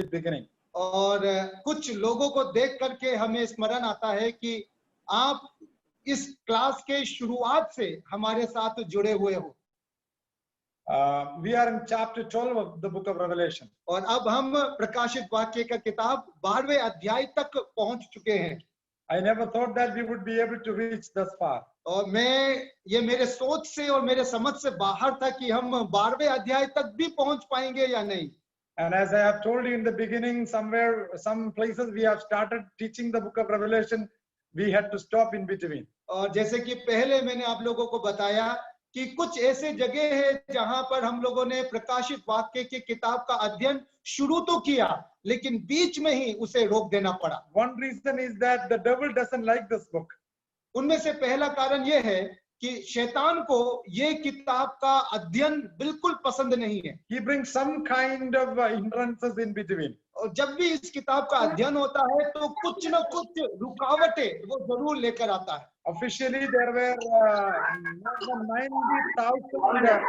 beginning. और कुछ लोगों को देख करके हमें स्मरण आता है कि आप इस क्लास के शुरुआत से हमारे साथ जुड़े हुए हो। We are in chapter 12 of the book of Revelation. और अब हम प्रकाशित वाक्य का किताब 12वें अध्याय तक पहुंच चुके हैं। I never thought that we would be able to reach thus far. और ये मेरे सोच से और मेरे समझ से बाहर था कि हम 12वें अध्याय तक भी पहुंच पाएंगे या नहीं। And as I have told you in the beginning, some places we have started teaching the book of Revelation, we had to stop in between. और जैसे कि पहले मैंने आप लोगों को बताया कि कुछ ऐसे जगह है जहां पर हम लोगों ने प्रकाशित वाक्य की किताब का अध्ययन शुरू तो किया, लेकिन बीच में ही उसे रोक देना पड़ा। One reason is that the devil doesn't like this book. उनमें से पहला कारण यह है कि शैतान को ये किताब का अध्ययन बिल्कुल पसंद नहीं है। He brings some kind of hindrances in between. और जब भी इस किताब का अध्ययन होता है तो कुछ न कुछ रुकावटें वो जरूर लेकर आता है। Officially, there were more than 90,000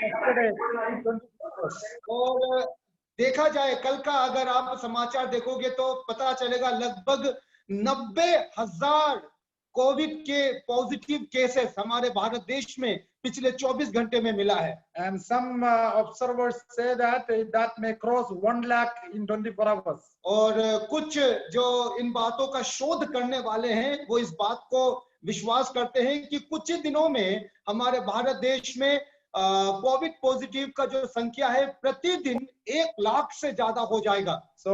yesterday. और देखा जाए कल का अगर आप समाचार देखोगे तो पता चलेगा लगभग 90,000 कोविड के पॉजिटिव केसेस हमारे भारत देश में पिछले 24 घंटे में मिला है। And some observers say that may cross 1 lakh in 24 hours. और कुछ जो इन बातों का शोध करने वाले हैं वो इस बात को विश्वास करते हैं कि कुछ ही दिनों में हमारे भारत देश में कोविड पॉजिटिव का जो संख्या है प्रतिदिन 1 लाख से ज्यादा हो जाएगा। So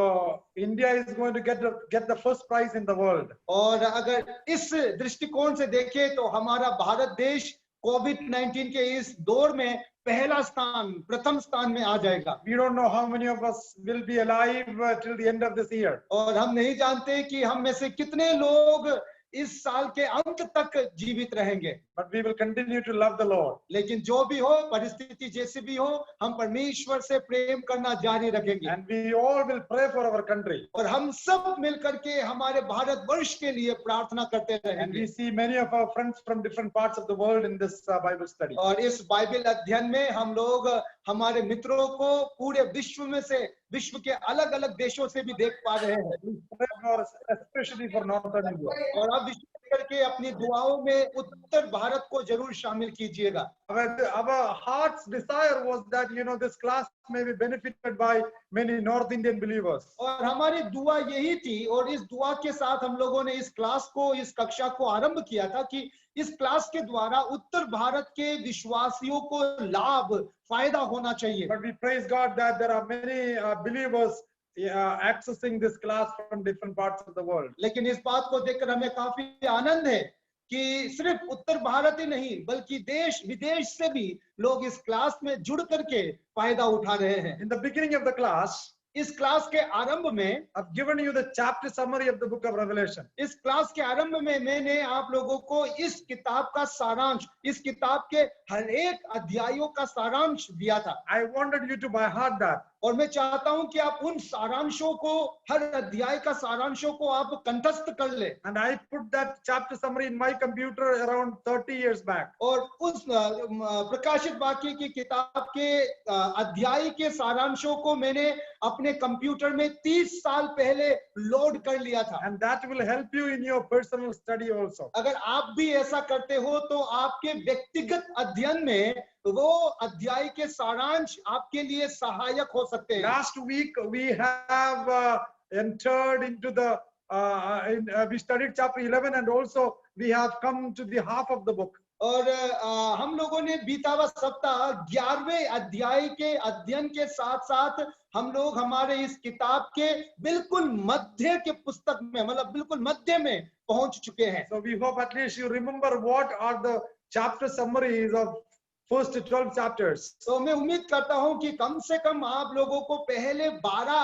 India is going to get the first prize in the world. और अगर इस दृष्टिकोण से देखें तो हमारा भारत देश कोविड-19 के इस दौर में प्रथम स्थान में आ जाएगा। We don't know how many of us will be alive till the end of this year. और हम नहीं जानते कि हम में से कितने लोग इस साल के अंत तक जीवित रहेंगे। But we will continue to love the Lord. लेकिन जो भी हो, परिस्थिति जैसी भी हो, हम परमेश्वर से प्रेम करना जारी रखेंगे। And we all will pray for our country. और हम सब मिलकर के हमारे भारत वर्ष के लिए प्रार्थना करते And रहेंगे। we see many of our friends from different parts of the world in this Bible study. और इस बाइबल अध्ययन में हम लोग हमारे मित्रों को पूरे विश्व के अलग-अलग देशों से भी देख पा रहे हैं। Especially for Northern India. और आप विशेष करके अपनी दुआओं में उत्तर भारत को जरूर शामिल कीजिएगा। Our heart's desire was that this class may be benefited by many North Indian believers. और हमारी दुआ यही थी और इस दुआ के साथ हम लोगों ने इस कक्षा को आरंभ किया था कि इस क्लास के द्वारा उत्तर भारत के विश्वासियों को फायदा होना चाहिए। But we praise God that there are many believers accessing this class from different parts of the world. लेकिन इस बात को देखकर हमें काफी आनंद है कि सिर्फ उत्तर भारत ही नहीं बल्कि देश विदेश से भी लोग इस क्लास में जुड़ करके फायदा उठा रहे हैं। In the beginning of the class, इस क्लास के आरंभ में I've given you the chapter summary of the book of Revelation. इस क्लास के आरंभ में मैंने आप लोगों को इस किताब का सारांश, इस किताब के हर एक अध्यायों का सारांश दिया था। I wanted you to by heart that. और मैं चाहता हूं कि आप उन सारांशों को, हर अध्याय का सारांशों को आप कंठस्थ कर ले। And I put that chapter summary in my computer around 30 years back. और उस प्रकाशित वाक्य की किताब के अध्याय के सारांशों को मैंने अपने कंप्यूटर में 30 साल पहले लोड कर लिया था। And that will help you in your personal study also. अगर आप भी ऐसा करते हो तो आपके व्यक्तिगत अध्ययन में वो अध्याय के सारांश आपके लिए सहायक हो सकते हैं। Last week we have entered into the we studied chapter 11 and also we have come to the half of the book. और हम लोगों ने बीता हुआ सप्ताह 11वें अध्याय के अध्ययन के साथ साथ हम लोग हमारे इस किताब के बिल्कुल मध्य के पुस्तक में, मतलब बिल्कुल मध्य में पहुंच चुके हैं। So we hope at least you remember what are the chapter summaries of first 12 chapters. तो मैं उम्मीद करता हूं कि कम से कम आप लोगों को पहले 12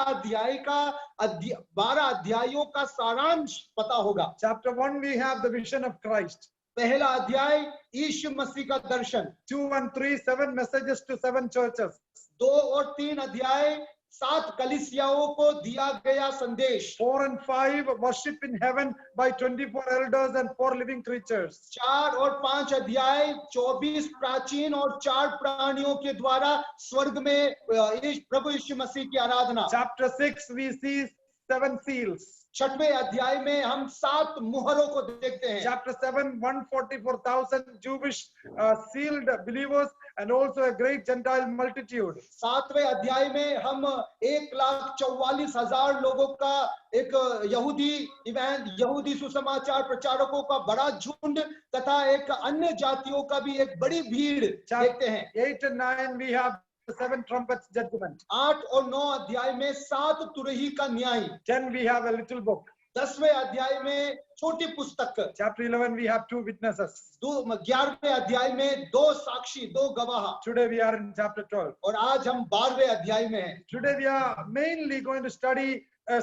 अध्यायों का सारांश पता होगा। Chapter 1 we have the vision of Christ. पहला अध्याय यीशु मसीह का दर्शन। 2 and 3 7 messages to 7 churches. 2 और 3 अध्याय 7 कलीसियाओं को दिया गया संदेश। 4 and 5 worship in heaven by 24 elders and 4 living creatures. 4 और 5 अध्याय 24 प्राचीन और 4 प्राणियों के द्वारा स्वर्ग में प्रभु यीशु मसीह की आराधना। Chapter 6 we see 7 seals. 6वें अध्याय में हम 7 मुहरों को देखते हैं। Chapter 7 144,000 Jewish sealed believers and also a great Gentile multitude. 7वें अध्याय में हम 1,44,000 लोगों का एक यहूदी सुसमाचार प्रचारकों का बड़ा झुंड तथा एक अन्य जातियों का भी एक बड़ी भीड़ देखते हैं। 8 and 9 we have 7 trumpets judgment. 8 और 9 अध्याय में 7 तुरही का न्याय। 10 we have a little book. 10वें अध्याय में छोटी पुस्तक। Chapter 11 we have 2 witnesses. 11वें अध्याय में 2 साक्षी, 2 गवाह। Today we are in chapter 12. और आज हम 12वें अध्याय में हैं। Today we are mainly going to study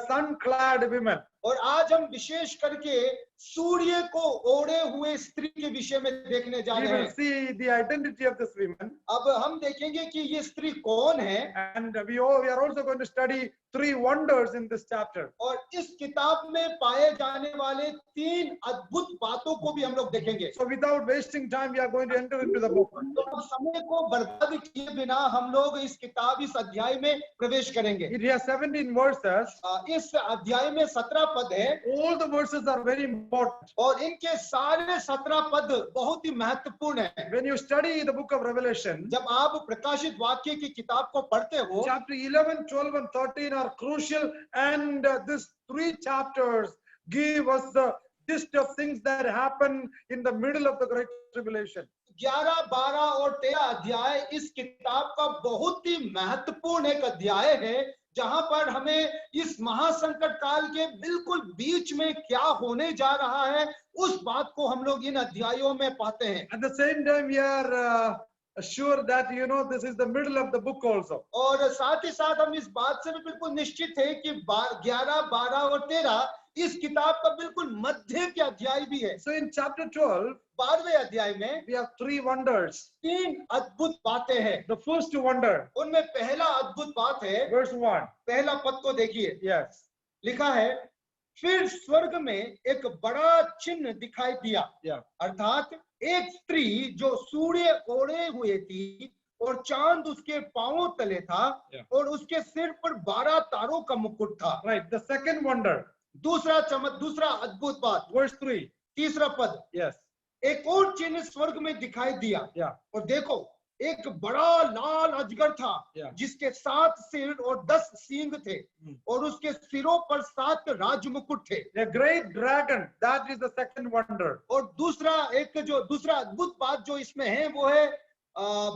sun-clad women. और आज हम विशेष करके सूर्य को ओढ़े हुए स्त्री के विषय में देखने जा We रहे will हैं। see the identity of this woman. अब हम देखेंगे कि ये स्त्री कौन है। And we are also going to study 3 wonders in this chapter. और इस किताब में पाए जाने वाले 3 अद्भुत बातों को भी हम लोग देखेंगे। So without wasting time, we are going to enter into the book. तो अब समय को बर्बाद किए बिना हम लोग इस किताब, इस अध्याय में प्रवेश करेंगे। It has 17 verses. इस अध्याय में 17 पद है। All the verses are very important. और इनके सारे 17 पद बहुत ही महत्वपूर्ण है। When you study the book of Revelation, जब आप प्रकाशित वाक्य की किताब को पढ़ते हो, chapter 11, 12 and 13 are crucial, and these 3 chapters give us the gist of things that happen in the middle of the Great Tribulation. 11, 12 और 13 अध्याय इस किताब का बहुत ही महत्वपूर्ण एक अध्याय है, जहां पर हमें इस महासंकट काल के बिल्कुल बीच में क्या होने जा रहा है उस बात को हम लोग इन अध्यायों में पाते हैं। At the same time, we are sure that this is the middle of the book also. और साथ ही साथ हम इस बात से भी बिल्कुल निश्चित है कि 11, 12 और 13 इस किताब का बिल्कुल मध्य के अध्याय भी है। So in chapter 12, 12वें अध्याय में we have 3 wonders. 3 अद्भुत बातें हैं। The first wonder, उनमें पहला अद्भुत बात है, verse 1. पहला पद को देखिए। Yes. लिखा है, फिर स्वर्ग में एक बड़ा चिन्ह दिखाई दिया। Yeah. अर्थात एक स्त्री जो सूर्य ओढ़े हुए थी और चांद उसके पांवों तले था। Yeah. और उसके सिर पर 12 तारों का मुकुट था। Right. The second wonder, दूसरा अद्भुत बात, verse 3. तीसरा पद, Yes. एक और चिन्ह स्वर्ग में दिखाई दिया। Yeah. और देखो, एक बड़ा लाल अजगर था। Yeah. जिसके 7 सिर और 10 सींग थे। और उसके सिरों पर 7 राज मुकुट थे। A great dragon, that is the second wonder. और दूसरा अद्भुत बात जो इसमें है वो है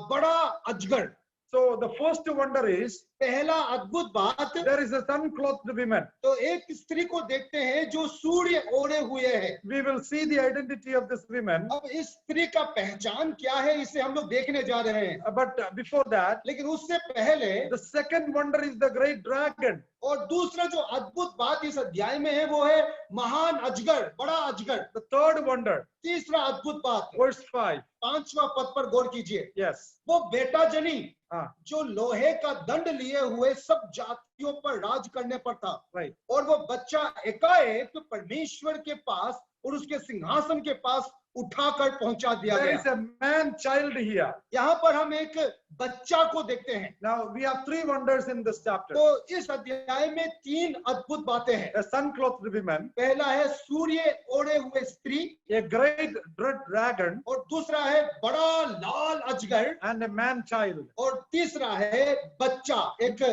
बड़ा अजगर। So the first wonder is, पहला अद्भुत बात, there is a sun-clothed woman. तो एक स्त्री को देखते हैं जो सूर्य ओढ़े हुए है। We will see the identity of this woman. अब इस स्त्री का पहचान क्या है, इसे हम लोग देखने जा रहे हैं। But before that, लेकिन उससे पहले the second wonder is the great dragon. और दूसरा जो अद्भुत बात इस अध्याय में है वो है महान अजगर, बड़ा अजगर। The third wonder, तीसरा अद्भुत बात, verse 5. 5वां पद पर गौर कीजिए। Yes. वो बेटा जनी Ah, जो लोहे का दंड लिए हुए सब जातियों पर राज करने पर था। right. और वो बच्चा एकाएक परमेश्वर के पास और उसके सिंहासन के पास उठाकर पहुंचा दिया There गया। is a man child here. यहाँ पर हम एक बच्चा को देखते हैं। Now we have 3 wonders in this chapter. तो इस अध्याय में 3 अद्भुत बातें हैं। A sun-clothed woman, पहला है सूर्य ओढ़े हुए स्त्री, a great dread dragon, और दूसरा है बड़ा लाल अजगर, and a man child. और तीसरा है बच्चा, एक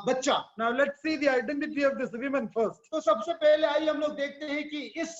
बच्चा। Now let's see the identity of this woman first. तो सबसे पहले आइए हम लोग देखते हैं कि इस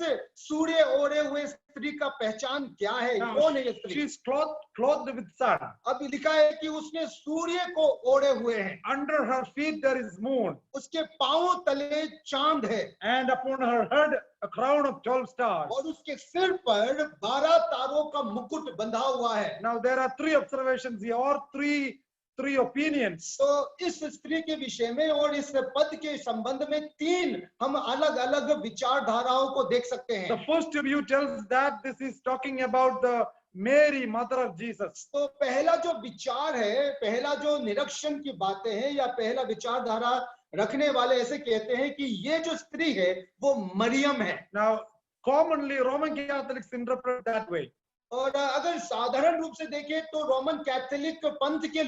सूर्य ओढ़े हुए स्त्री का पहचान क्या है, Now, कौन है ये स्त्री। she is clothed with sun. अब लिखा है कि उसने सूर्य को ओढ़े हुए हैं। Under her feet there is moon, उसके पांवों तले चांद है, and upon her head a crown of 12 stars. और उसके सिर पर 12 तारों का मुकुट बंधा हुआ है। Now there are 3 observations here, or three opinions. तो इस स्त्री के विषय में और इस पद के संबंध में 3 हम अलग अलग विचारधाराओं को देख सकते हैं। The first view tells that this is talking about the Mary, mother of Jesus. तो पहला जो विचार है, पहला जो निरीक्षण की बातें हैं या पहला विचारधारा रखने वाले ऐसे कहते हैं कि ये जो स्त्री है वो मरियम है। Now, commonly Roman Catholics interpret that way. और अगर साधारण रूप से देखें तो रोमन कैथोलिक पंथ के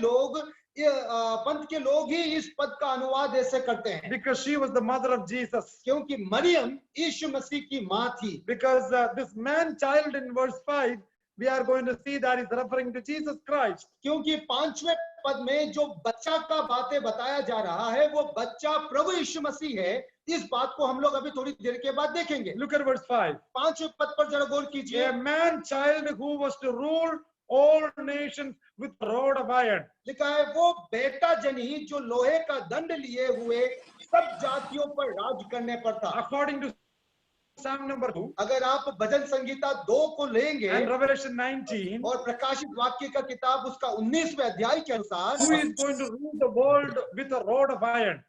लोग ही इस पद का अनुवाद ऐसे करते हैं Because she was the mother of Jesus. क्योंकि मरियम यीशु मसीह की मां थी। Because this man child in verse 5, we are going to see that is referring to Jesus Christ. क्योंकि 5वें पद में जो बच्चा का बातें बताया जा रहा है वो बच्चा प्रभु यीशु मसीह है। इस बात को हम लोग अभी थोड़ी देर के बाद देखेंगे। Look at verse 5. 5वें पद पर जरा गौर कीजिए। A man child who was to rule all nations with a rod of iron. लिखा है वो बेटा जनी जो लोहे का दंड लिए हुए सब जातियों पर राज करने पर था। According to Psalm number 2 अगर आप भजन संगीता 2 को लेंगे and Revelation 19, और प्रकाशित वाक्य का किताब उसका 19वें अध्याय के अनुसार who is going to rule the world with a rod of iron?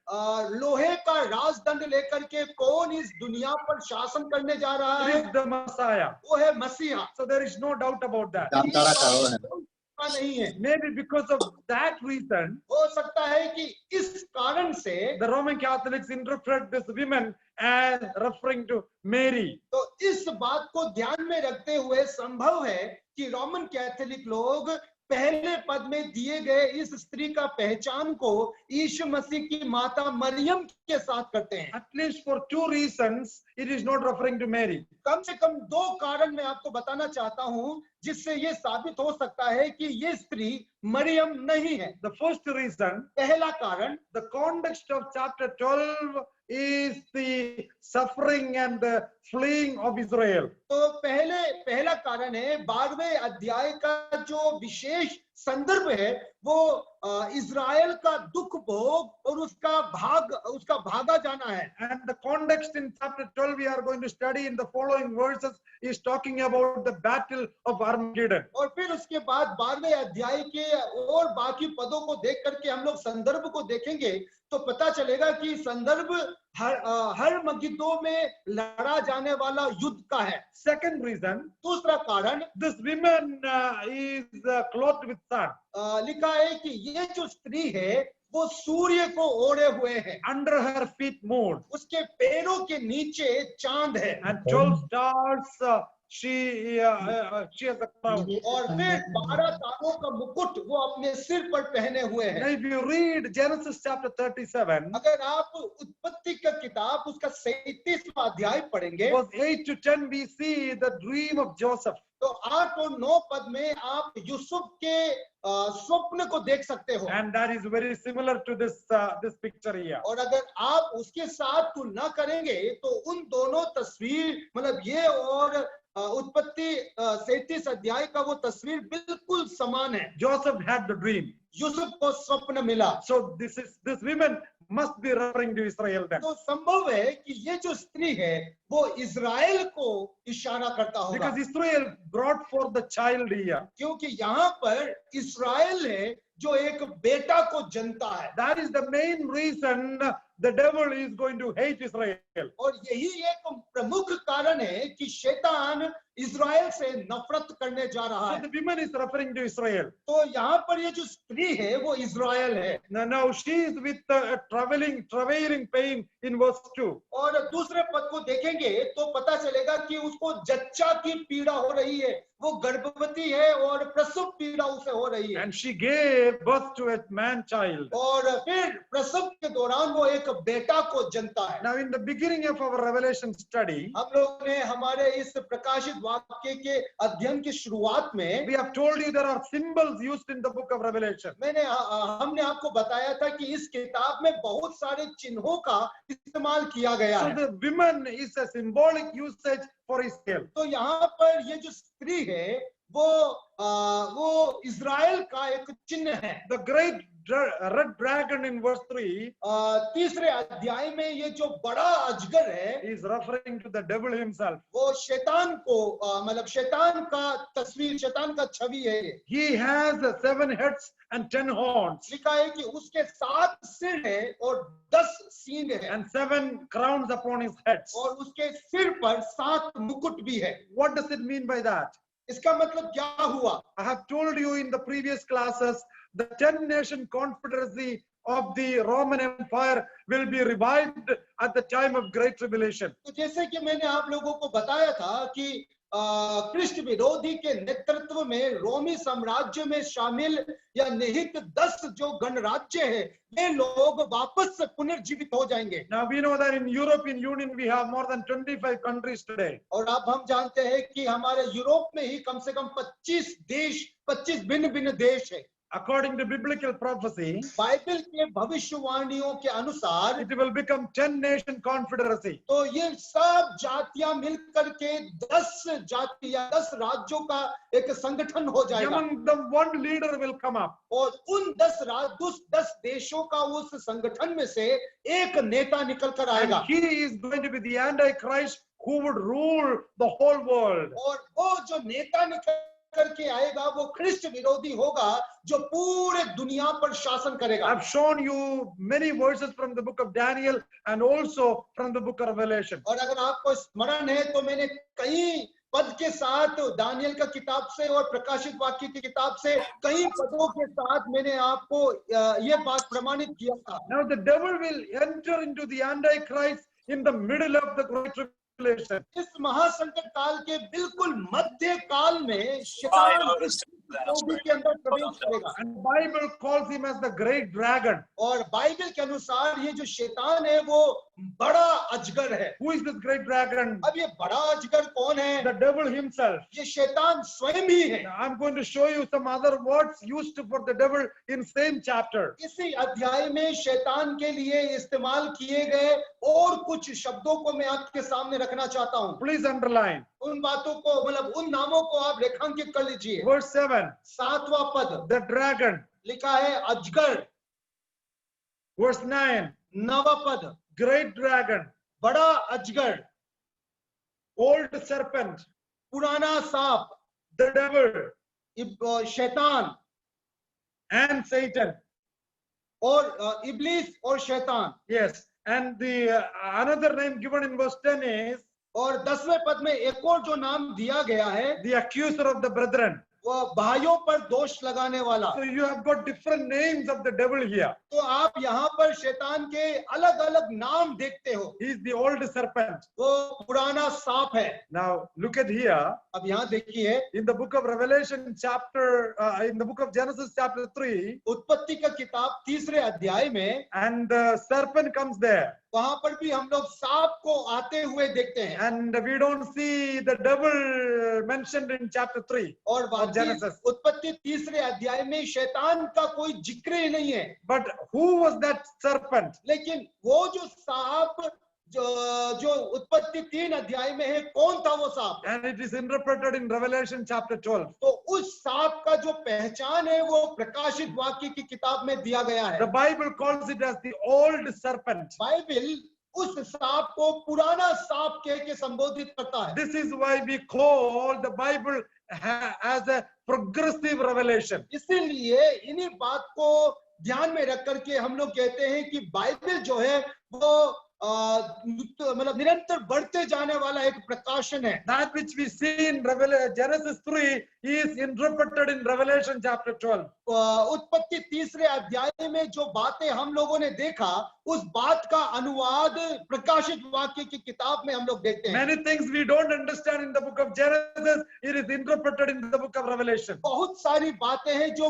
लोहे का राजदंड लेकर के कौन इस दुनिया पर शासन करने जा रहा It है? is the Messiah. वो है मसीहा। So there is no doubt about that. Jamtara का वो है। नहीं है। Maybe because of that reason, हो सकता है कि इस कारण से the Roman Catholics interpret this woman as referring to Mary. तो इस बात को ध्यान में रखते हुए संभव है कि रोमन कैथोलिक लोग पहले पद में दिए गए इस स्त्री का पहचान को यीशु मसीह की माता मरियम के साथ करते हैं। At least for 2 reasons, it is not referring to Mary. कम से कम 2 कारण मैं आपको बताना चाहता हूं जिससे ये साबित हो सकता है कि ये स्त्री मरियम नहीं है। The first reason, पहला कारण the context of chapter 12 is the suffering and the fleeing of Israel. तो पहला कारण है 12वें अध्याय का जो विशेष संदर्भ है वो इज़राइल का दुख भोग और उसका भागा जाना है। And the context in chapter 12 we are going to study in the following verses is talking about the battle of Armageddon. और फिर उसके बाद 12वें अध्याय के और बाकी पदों को देख करके हम लोग संदर्भ को देखेंगे तो पता चलेगा कि संदर्भ हर मगिद्दों में लड़ा जाने वाला युद्ध का है। Second reason, दूसरा कारण this woman is clothed with sun. लिखा है कि ये जो स्त्री है वो सूर्य को ओढ़े हुए है। Under her feet moon. उसके पैरों के नीचे चांद है। And 12 stars she has a crown. और फिर 12 तारों का मुकुट वो अपने सिर पर पहने हुए है। Now if you read Genesis chapter 37, अगर आप उत्पत्ति का किताब उसका 37वां अध्याय पढ़ेंगे verse 8 to 10 we see the dream of Joseph. तो 8 और 9 पद में आप यूसुफ के स्वप्न को देख सकते हो। And that is very similar to this picture here. और अगर आप उसके साथ तुलना करेंगे तो उन दोनों तस्वीर मतलब ये और उत्पत्ति 37 अध्याय का वो तस्वीर बिल्कुल समान है। Joseph had the dream. Yusuf को स्वप्न मिला। So this woman must be referring to Israel then. तो संभव है कि ये जो स्त्री है वो इज़राइल को इशारा करता होगा। Because Israel brought forth the child here. क्योंकि यहाँ पर इस्राएल है जो एक बेटा को जनता है। That is the main reason the devil is going to hate Israel. और यही एक प्रमुख कारण है कि शैतान इज़राइल से नफरत करने जा रहा So है। the woman is referring to Israel. तो यहाँ पर ये जो स्त्री है वो इज़राइल है। Now she is with travailing pain in verse 2. और दूसरे पद को देखेंगे तो पता चलेगा कि उसको जच्चा की पीड़ा हो रही है। वो गर्भवती है और प्रसव पीड़ा उसे हो रही है। And she gave birth to a man child. और फिर प्रसव के दौरान वो एक बेटा को जनता है। Now in the beginning of our Revelation study, हम लोग ने हमारे इस प्रकाशित वाक्य के अध्ययन की शुरुआत में we have told you there are symbols used in the book of Revelation. हमने आपको बताया था कि इस किताब में बहुत सारे चिन्हों का इस्तेमाल किया गया So है। the woman is a symbolic usage for Israel. तो यहाँ पर ये जो स्त्री है वो इज़राइल का एक चिन्ह है। The great red dragon in verse 3 तीसरे अध्याय में ये जो बड़ा अजगर है is referring to the devil himself. वो शैतान को मतलब शैतान का तस्वीर शैतान का छवि है ये। He has 7 heads and 10 horns लिखा है कि उसके 7 सिर है और 10 सींग है and 7 crowns upon his heads. और उसके सिर पर 7 मुकुट भी है। What does it mean by that? इसका मतलब क्या हुआ? I have told you in the previous classes, the 10-nation confederacy of the Roman Empire will be revived at the time of Great Tribulation. तो जैसे कि मैंने आप लोगों को बताया था कि कृष्ण विरोधी के नेतृत्व में रोमी साम्राज्य में शामिल या निहित 10 जो गणराज्य है वे लोग वापस से पुनर्जीवित हो जाएंगे। Now we know that in European Union we have more than 25 countries today. और अब हम जानते हैं कि हमारे यूरोप में ही कम से कम 25 भिन्न-भिन्न देश है। According to biblical prophecy, Bible के भविष्यवाणियों के अनुसार it will become 10-nation confederacy. तो ये सब जातियां मिलकर के 10 जाति या 10 राज्यों का एक संगठन हो जाएगा। Among them, one leader will come up. और उन 10 देशों का उस संगठन में से एक नेता निकल कर And आएगा he is going to be the Antichrist who would rule the whole world. और वो जो नेता निकल करके आएगा वो ख्रिस्त विरोधी होगा जो पूरे दुनिया पर शासन करेगा। I've shown you many verses from the book of Daniel and also from the book of Revelation. और अगर आपको स्मरण है तो मैंने कई पद के साथ दानियल का किताब से और प्रकाशित वाक्य की किताब से कई पदों के साथ मैंने आपको ये बात प्रमाणित किया था। Now the devil will enter into the Antichrist in the middle of the Great Tribulation. इस महासंकट काल के बिल्कुल मध्य काल में शैतान इस विरोधी के अंदर प्रवेश करेगा। And the Bible calls him as the great dragon. और बाइबल के अनुसार ये जो शैतान है वो बड़ा अजगर है। Who is this great dragon? अब ये बड़ा अजगर कौन है? The devil himself. ये शैतान स्वयं ही है। Now, I'm going to show you some other words used for the devil in same chapter. इसी अध्याय में शैतान के लिए इस्तेमाल किए गए और कुछ शब्दों को मैं आपके सामने रखना चाहता हूँ। Please underline. उन बातों को मतलब उन नामों को आप रेखांकित कर लीजिए। Verse 7. 7वां पद The dragon. लिखा है अजगर। Verse 9. 9वां पद Great dragon. बड़ा अजगर, Old serpent. पुराना सांप, The devil. शैतान And Satan. और इब्लीस और शैतान। Yes. And the another name given in verse 10 is और 10वें पद में एक और जो नाम दिया गया है the accuser of the brethren. वो भाइयों पर दोष लगाने वाला। So you have got different names of the devil here. तो आप यहाँ पर शैतान के अलग अलग नाम देखते हो। He is the old serpent. वो पुराना सांप है। Now look at here. अब यहाँ देखिए In the book of Revelation chapter, in the book of Genesis chapter 3, उत्पत्ति का किताब 3रे अध्याय में and the serpent comes there. वहां पर भी हम लोग सांप को आते हुए देखते हैं। And we don't see the devil mentioned in chapter 3 और of Genesis. उत्पत्ति 3रे अध्याय में शैतान का कोई जिक्र ही नहीं है। But who was that serpent? लेकिन वो जो सांप जो उत्पत्ति 3 अध्याय में है कौन था वो सांप? And it is interpreted in Revelation chapter 12. तो उस सांप का जो पहचान है वो प्रकाशित वाक्य की किताब में दिया गया है। The Bible calls it as the old serpent. Bible उस सांप को पुराना सांप कह के संबोधित करता है। This is why we call the Bible as a progressive revelation. इसीलिए इन्हीं बात को ध्यान में रख करके हम लोग कहते हैं कि बाइबल जो है वो मतलब निरंतर बढ़ते जाने वाला एक प्रकाशन है। That which we see in Genesis 3 is interpreted in Revelation chapter 12. उत्पत्ति 3रे अध्याय में जो बातें हम लोगों ने देखा उस बात का अनुवाद प्रकाशित वाक्य की किताब में हम लोग देखते हैं। Many things we don't understand in the book of Genesis, it is interpreted in the book of Revelation. बहुत सारी बातें हैं जो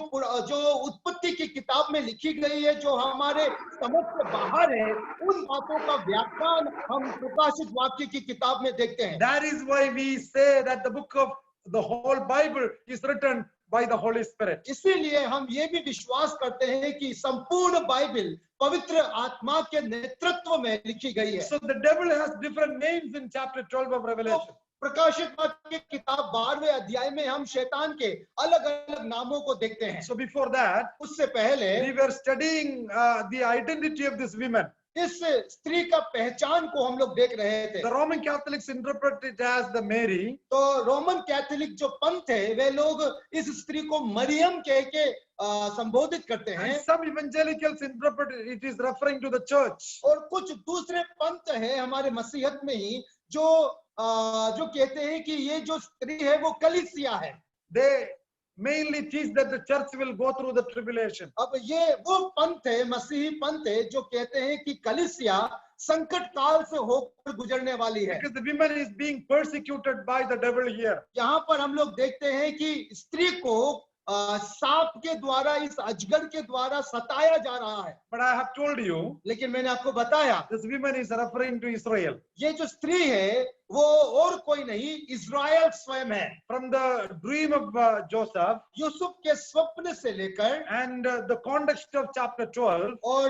उत्पत्ति की किताब में लिखी गई है जो हमारे समझ से बाहर है, उन बातों का व्याख्यान हम प्रकाशित वाक्य की किताब में देखते हैं। That is why we say that the book of the whole Bible is written by the Holy Spirit. इसीलिए हम ये भी विश्वास करते हैं कि संपूर्ण बाइबल पवित्र आत्मा के नेतृत्व में लिखी गई है। So the devil has different names in chapter 12 of Revelation. प्रकाशित वाक्य की किताब 12वें अध्याय में हम शैतान के अलग अलग नामों को देखते हैं। So before that, उससे पहले we were studying the identity of this woman. इस स्त्री का पहचान को हम लोग देख रहे थे। The Roman Catholics interpret it as the Mary. तो रोमन कैथोलिक जो पंथ है वे लोग इस स्त्री को मरियम कह के संबोधित करते हैं। And some evangelicals interpret it is referring to the church. और कुछ दूसरे पंथ है हमारे मसीहत में ही जो कहते हैं कि ये जो स्त्री है वो कलीसिया है। They mainly teach that the church will go through the tribulation. अब ये वो पंथ है, मसीही पंथ है जो कहते हैं कि कलीसिया संकट काल से होकर गुजरने वाली है। Because the woman is being persecuted by the devil here. यहाँ पर हम लोग देखते हैं कि स्त्री को सांप के द्वारा, इस अजगर के द्वारा सताया जा रहा है। But I have told you, लेकिन मैंने आपको बताया this woman is referring to Israel. ये जो स्त्री है वो और कोई नहीं, इज़राइल स्वयं है। From the dream of Joseph Yusuf के स्वप्न से लेकर and the context of chapter 12, और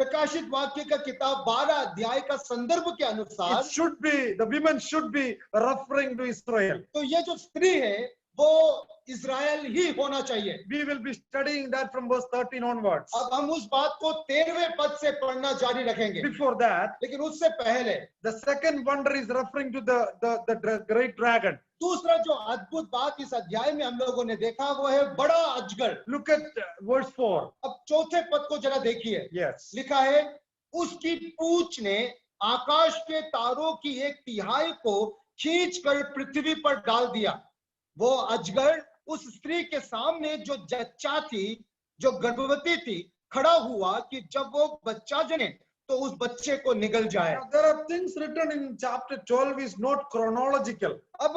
प्रकाशित वाक्य का किताब 12 अध्याय का संदर्भ के अनुसार it should be, the women should be referring to Israel. तो ये जो स्त्री है वो इज़राइल ही होना चाहिए। We will be studying that from verse 13 onwards. अब हम उस बात को 13वें पद से पढ़ना जारी रखेंगे। Before that, लेकिन उससे पहले the second wonder is referring to the great dragon. दूसरा जो अद्भुत बात इस अध्याय में हम लोगों ने देखा वो है बड़ा अजगर। Look at verse 4. अब चौथे पद को जरा देखिए। Yes. लिखा है, उसकी पूंछ ने आकाश के तारों की 1/3 को खींचकर पृथ्वी पर डाल दिया। वो अजगर उस स्त्री के सामने जो जच्चा थी, जो गर्भवती थी, खड़ा हुआ कि जब वो बच्चा जने तो उस बच्चे को निगल जाए। Now, there are things written in chapter 12 is not chronological. अब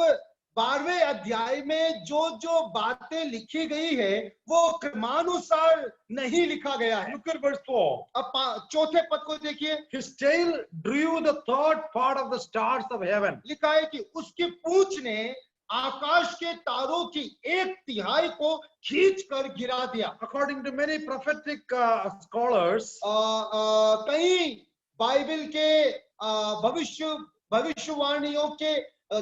12वें अध्याय में जो बातें लिखी गई है वो क्रमानुसार नहीं लिखा गया है। Look at verse 4. अब चौथे पद को देखिए। His tail drew the third part of the stars of heaven. लिखा है कि उसकी पूंछ ने आकाश के तारों की 1/3 को खींच कर गिरा दिया। According to many prophetic scholars, कई बाइबल के भविष्यवाणियों के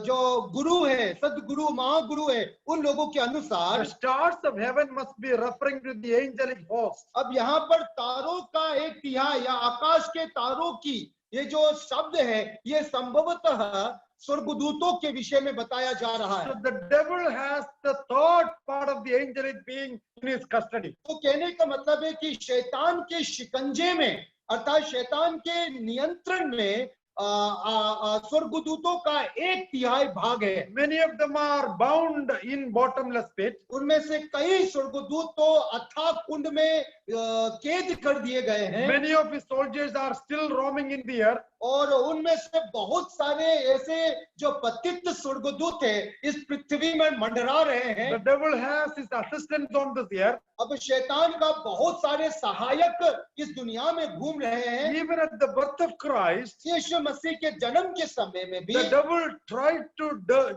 जो गुरु है, सदगुरु, महागुरु है, उन लोगों के अनुसार the stars of heaven must be referring to the angelic host. अब यहाँ पर तारों का 1/3 या आकाश के तारों की ये जो शब्द है ये संभवतः स्वर्गदूतों के विषय में बताया जा रहा है। So the devil has the third part of the angelic being in his custody. तो कहने का मतलब है कि शैतान के शिकंजे में, अर्थात शैतान के नियंत्रण में स्वर्गदूतों का 1/3 भाग है। Many of them are bound in bottomless pit. उनमें से कई स्वर्गदूत तो अथाह कुंड में कैद कर दिए गए हैं। Many of his soldiers are still roaming in the earth. और उनमें से बहुत सारे ऐसे जो पतित स्वर्गदूत है इस पृथ्वी में मंडरा रहे हैं। The devil has his assistants on this earth. अब शैतान का बहुत सारे सहायक इस दुनिया में घूम रहे हैं। Even at the birth of Christ, यीशु मसीह के जन्म के समय में भी the devil tried to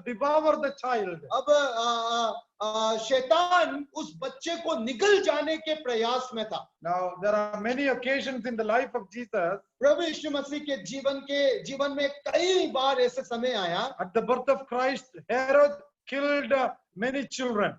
devour the child. अब शैतान उस बच्चे को निगल जाने के प्रयास में था। Now there are many occasions in the life of Jesus. प्रभु यीशु मसीह के जीवन में कई बार ऐसे समय आया। At the birth of Christ, Herod killed many children.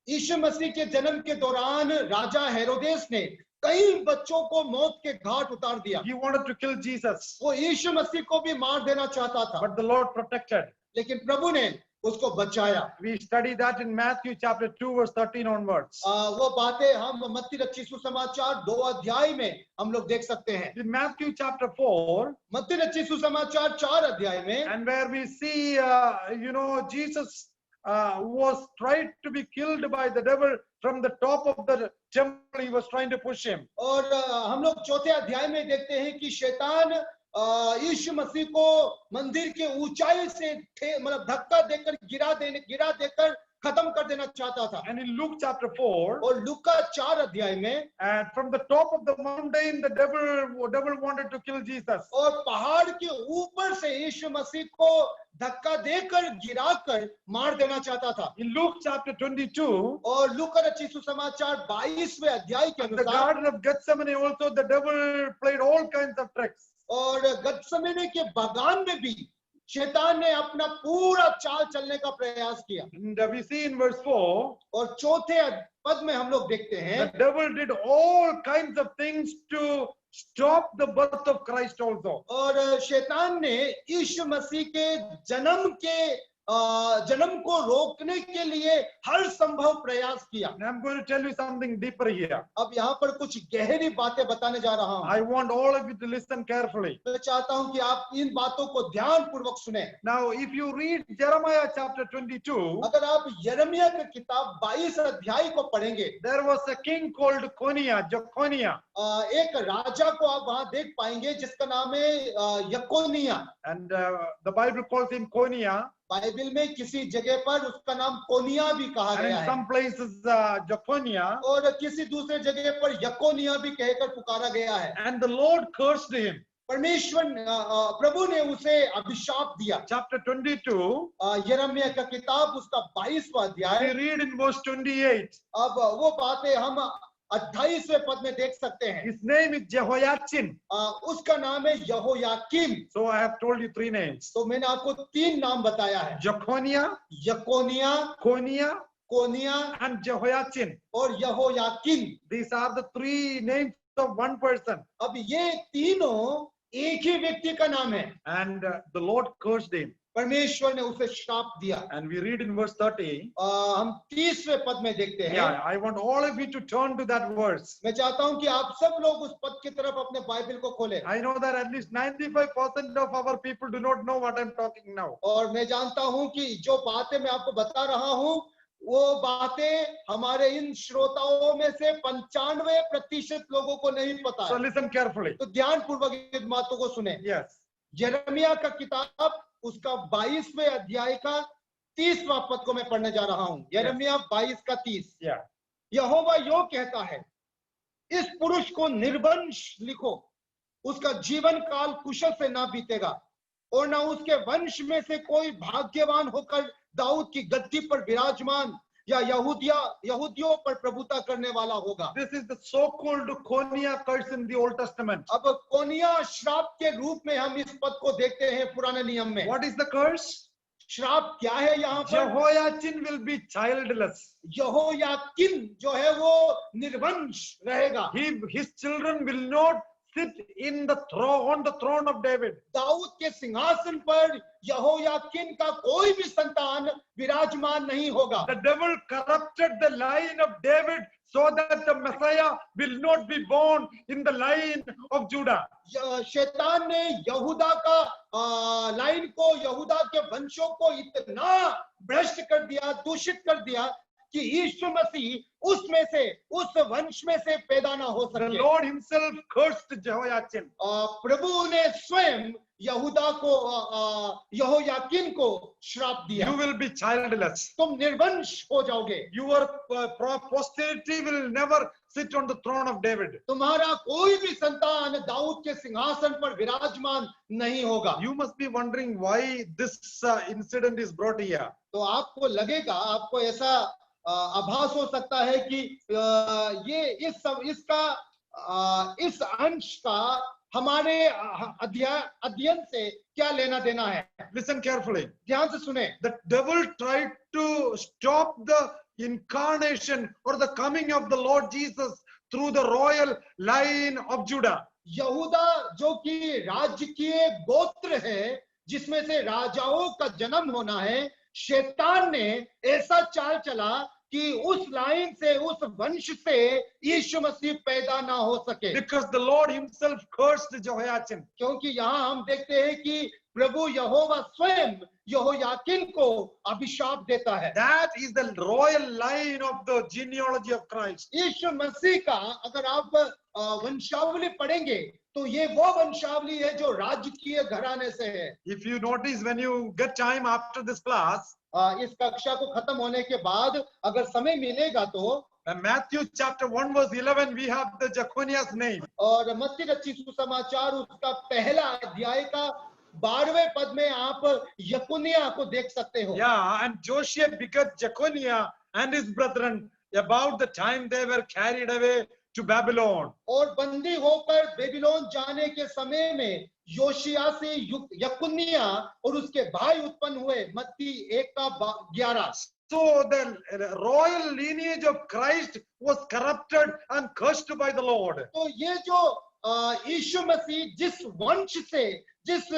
यीशु मसीह के जन्म के दौरान राजा हेरोदेस ने कई बच्चों को मौत के घाट उतार दिया। He wanted to kill Jesus, वो यीशु मसीह को भी मार देना चाहता था, but the Lord protected. लेकिन प्रभु ने उसको बचाया। We study that in Matthew chapter 2 verse 13 onwards. वो बातें हम मत्ती रचित सुसमाचार 2 अध्याय में हम लोग देख सकते हैं। In Matthew chapter 4, मत्ती रचित सुसमाचार 4 अध्याय में, and where we see, Jesus was tried to be killed by the devil from the top of the temple. He was trying to push him. और हम लोग चौथे अध्याय में देखते हैं कि शैतान यीशु मसीह को मंदिर के ऊंचाई से मतलब धक्का देकर गिरा देकर खत्म कर देना चाहता था। And in Luke chapter 4, और लूका 4 अध्याय में, and from the top of the mountain, the devil wanted to kill Jesus. और पहाड़ के ऊपर से यीशु मसीह को धक्का देकर गिराकर मार देना चाहता था। In Luke chapter 22, और लूका रचित सुसमाचार 22वें अध्याय के the अनुसार, garden of Gethsemane also, the devil played all kinds of tricks. और गत्समने के बागान में भी शैतान ने अपना पूरा चाल चलने का प्रयास किया। And we see in verse 4, और चौथे पद में हम लोग देखते हैं the devil did all kinds of things to stop the birth of Christ also. और शैतान ने यीशु मसीह के जन्म के जन्म को रोकने के लिए हर संभव प्रयास किया। And I'm going to tell you something deeper here. अब यहाँ पर कुछ गहरी बातें बताने जा रहा हूँ। I want all of you to listen carefully. मैं चाहता हूँ कि आप इन बातों को ध्यान पूर्वक सुने। Now, if you read Jeremiah chapter 22, अगर आप यिर्मयाह की किताब 22 अध्याय को पढ़ेंगे, there was a king called Jeconiah. एक राजा को आप वहां देख पाएंगे जिसका नाम है यकोनिया। And the Bible calls him Konia. Bible में किसी जगह पर उसका नाम कोनिया भी कहा And गया in है some places, Jeconiah. और किसी दूसरे जगह पर यकोनिया भी कहकर पुकारा गया है। And the Lord cursed him. परमेश्वर प्रभु ने उसे अभिशाप दिया। Chapter 22, यिर्मयाह का किताब उसका 22वां अध्याय, we read in verse 28. अब वो बातें हम 28वें पद में देख सकते हैं। His name is Jehoiachin. उसका नाम है यहोयाकीम। So I have told you 3 names. तो मैंने आपको 3 नाम बताया है, Jeconiah, यकोनिया, Konia, cornea and Jehoiachin. और यहोयाकीम। These are the 3 names of one person. अब ये तीनों एक ही व्यक्ति का नाम है। And the Lord cursed him. परमेश्वर ने उसे श्राप दिया। And we read in verse 30. हम 30वें पद में देखते हैं। Yeah, I want all of you to turn to that verse. मैं चाहता हूं कि आप सब लोग उस पद की तरफ अपने बाइबल को खोलें। I know that at least 95% of our people do not know what I'm talking now. और मैं जानता हूं कि जो बातें मैं आपको बता रहा हूं वो बातें हमारे इन श्रोताओं में से 95% लोगों को नहीं पता So है। listen carefully. तो ध्यान पूर्वक इन बातों को सुने। Yes. यिर्मयाह का किताब उसका 22वें अध्याय का 30वां पद को मैं पढ़ने जा रहा हूं। यिर्मयाह 22 का 30। Yeah. यहोवा यो कहता है, इस पुरुष को निर्वंश लिखो, उसका जीवन काल कुशल से ना बीतेगा और ना उसके वंश में से कोई भाग्यवान होकर दाऊद की गद्दी पर विराजमान या यहूदियों पर प्रभुता करने वाला होगा। This is the so-called Konia curse in the Old Testament. अब कोनिया श्राप के रूप में हम इस पद को देखते हैं पुराने नियम में। What is the curse? श्राप क्या है यहाँ पर? Jehoiachin will be childless. यहोयाकीम जो है वो निर्वंश रहेगा। His children will not sit in the throne, on the throne of David. Dawood के सिंहासन पर यहोयाकीम का कोई भी संतान विराजमान नहीं होगा। The devil corrupted the line of David so that the Messiah will not be born in the line of Judah. शैतान ने यहूदा का लाइन को, यहूदा के वंशों को इतना भ्रष्ट कर दिया, दूषित कर दिया कि यीशु मसीह उसमें से, उस वंश में से पैदा ना हो The सके। Lord himself cursed Jehoiachin. प्रभु ने स्वयं यहूदा को, यहोयाकीम को श्राप दिया। You will be childless. तुम निर्वंश हो जाओगे। Your posterity will never sit on the throne of David. तुम्हारा कोई भी संतान दाऊद के सिंहासन पर विराजमान नहीं होगा। You must be wondering why this incident is brought here. तो आपको लगेगा, आपको ऐसा आभास हो सकता है कि ये इस अंश का हमारे अध्ययन से क्या लेना देना है। Listen carefully. ध्यान से सुने। The devil tried to stop the incarnation or the coming of the Lord Jesus through the royal line of Judah. यहूदा जो कि राजकीय गोत्र है, जिसमें से राजाओं का जन्म होना है, शैतान ने ऐसा चाल चला कि उस लाइन से, उस वंश से यीशु मसीह पैदा ना हो सके। Because the Lord himself cursed Jehoiachin. क्योंकि यहाँ हम देखते हैं कि प्रभु यहोवा स्वयं यहोयाकीम को अभिशाप देता है। That is the royal line of the genealogy of Christ. यीशु मसीह का अगर आप वंशावली पढ़ेंगे तो ये वो वंशावली है जो राजकीय घराने से है। If you notice, when you get time after this class, इस कक्षा को खत्म होने के बाद अगर समय मिलेगा तो Matthew chapter 1 verse 11, we have the Jeconiah's name. और मत्ती रचित सुसमाचार उसका पहला अध्याय का 12वें पद में आप यकुनिया को देख सकते हो। Yeah, and Joshua begat Jeconiah and his brethren about the time they were carried away to Babylon. और बंदी होकर बेबीलोन जाने के समय में योशिया से यकुनिया और उसके भाई उत्पन्न हुए। मत्ती 1:11। So the royal lineage of Christ was corrupted and cursed by the Lord. तो ये जो यीशु मसीह जिस वंश से, जिस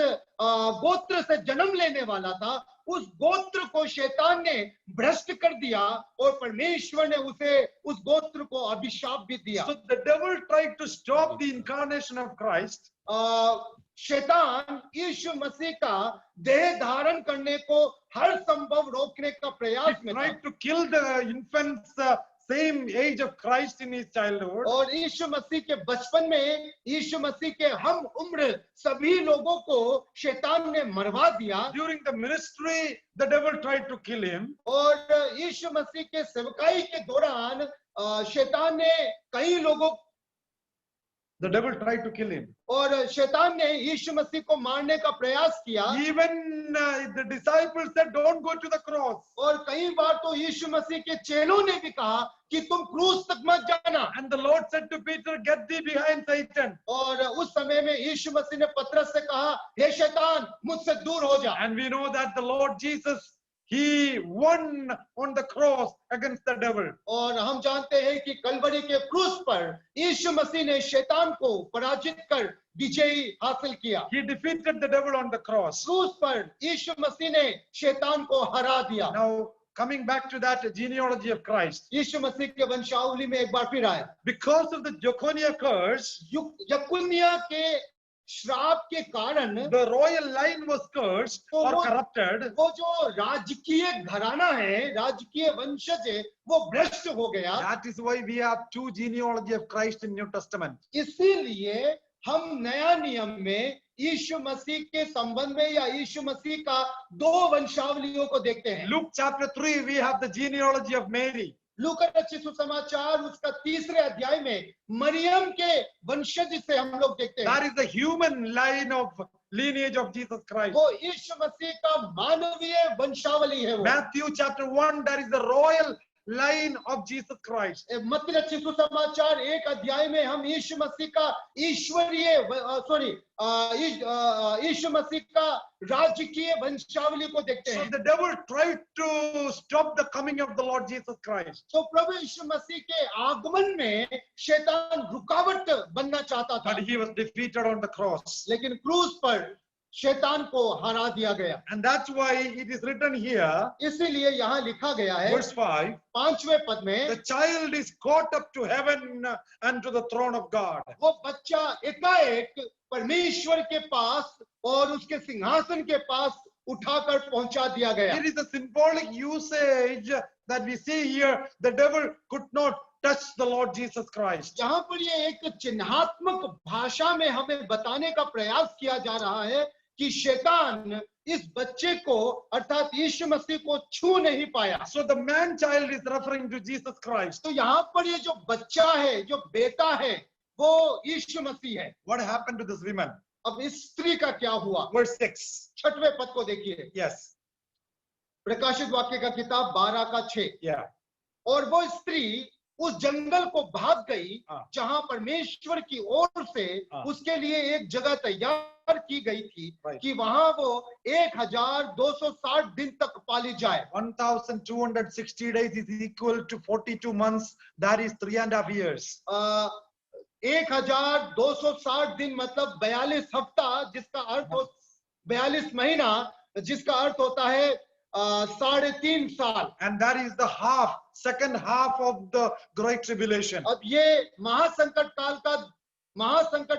गोत्र से जन्म लेने वाला था, उस गोत्र को शैतान ने भ्रष्ट कर दिया और परमेश्वर ने उसे, उस गोत्र को अभिशाप भी दिया। So the devil tried to stop the incarnation of Christ. शैतान यीशु मसीह का देह धारण करने को हर संभव रोकने का He प्रयास में था। tried to kill the infants, same age of Christ in his childhood. और यीशु मसीह के बचपन में यीशु मसीह के हम उम्र सभी लोगों को शैतान ने मरवा दिया। During the ministry, the devil tried to kill him. और यीशु मसीह के सेवकाई के दौरान शैतान ने कई लोगों, The devil tried to kill him. और शैतान ने यीशु मसीह को मारने का प्रयास किया। Even the disciples said, "Don't go to the cross." और कई बार तो यीशु मसीह के चेलों ने भी कहा कि तुम क्रूस तक मत जाना। And the Lord said to Peter, "Get thee behind, Satan." और उस समय में यीशु मसीह ने पतरस से कहा, हे शैतान मुझसे दूर हो जा। And we know that the Lord Jesus, he won on the cross against the devil. और हम जानते हैं कि कलवरी के क्रूस पर यीशु मसीह ने शैतान को पराजित कर विजयी हासिल किया। He defeated the devil on the cross. क्रूस पर यीशु मसीह ने शैतान को हरा दिया। Now, coming back to that genealogy of Christ, यीशु मसीह के वंशावली में एक बार फिर आया। because of the Jeconiah curse, Jeconiah के श्राप के कारण the royal line was cursed or corrupted. वो जो राजकीय घराना है, राजकीय वंशज है, वो भ्रष्ट हो गया। That is why we have two genealogy of Christ in New Testament. इसीलिए हम नया नियम में यीशु मसीह के संबंध में या यीशु मसीह का दो वंशावलियों को देखते हैं। Luke chapter 3, we have the genealogy of Mary. लूका रचित सुसमाचार उसका 3रे अध्याय में मरियम के वंशज से हम लोग देखते हैं। That is the human line of lineage of Jesus Christ. वो यीशु मसीह का मानवीय वंशावली है वो। Matthew chapter 1, that is the royal line of Jesus Christ. मत्ती रचित सुसमाचार 1 अध्याय में हम यीशु मसीह का ईश्वरीय यीशु मसीह का राजकीय वंशावली को देखते So हैं। the devil tried to stop the coming of the Lord Jesus Christ. तो प्रभु यीशु मसीह के आगमन में शैतान रुकावट बनना चाहता था, But he was defeated on the cross. लेकिन क्रूस पर शैतान को हरा दिया गया। And that's why it is written here, इसीलिए यहाँ लिखा गया है verse 5, 5वें पद में, the child is caught up to heaven and to the throne of God. वो बच्चा एकाएक परमेश्वर के पास और उसके सिंहासन के पास उठाकर पहुंचा दिया गया। It is a symbolic usage that we see here. The devil could not touch the Lord Jesus Christ. यहाँ पर ये एक चिन्हात्मक भाषा में हमें बताने का प्रयास किया जा रहा है कि शैतान इस बच्चे को अर्थात यीशु मसीह को छू नहीं पाया। So the man child is referring to Jesus Christ. तो यहाँ पर ये जो बच्चा है, जो बेटा है, वो यीशु मसीह है। What happened to this woman? अब इस स्त्री का क्या हुआ? Verse 6. 6वें पद को देखिए। Yes. प्रकाशित वाक्य का किताब 12 का 6। Yeah. और वो स्त्री उस जंगल को भाग गई जहां परमेश्वर की ओर से उसके लिए एक जगह तैयार की गई थी कि वहां वो 1260 दिन तक पाली जाए। 1260 days is equal to 42 months. That is 3.5 years. 1260 दिन मतलब 42 हफ्ता, जिसका अर्थ हो 42 महीना, जिसका अर्थ होता है 3.5 साल। And that is the second half of the Great Tribulation. अब ये महासंकट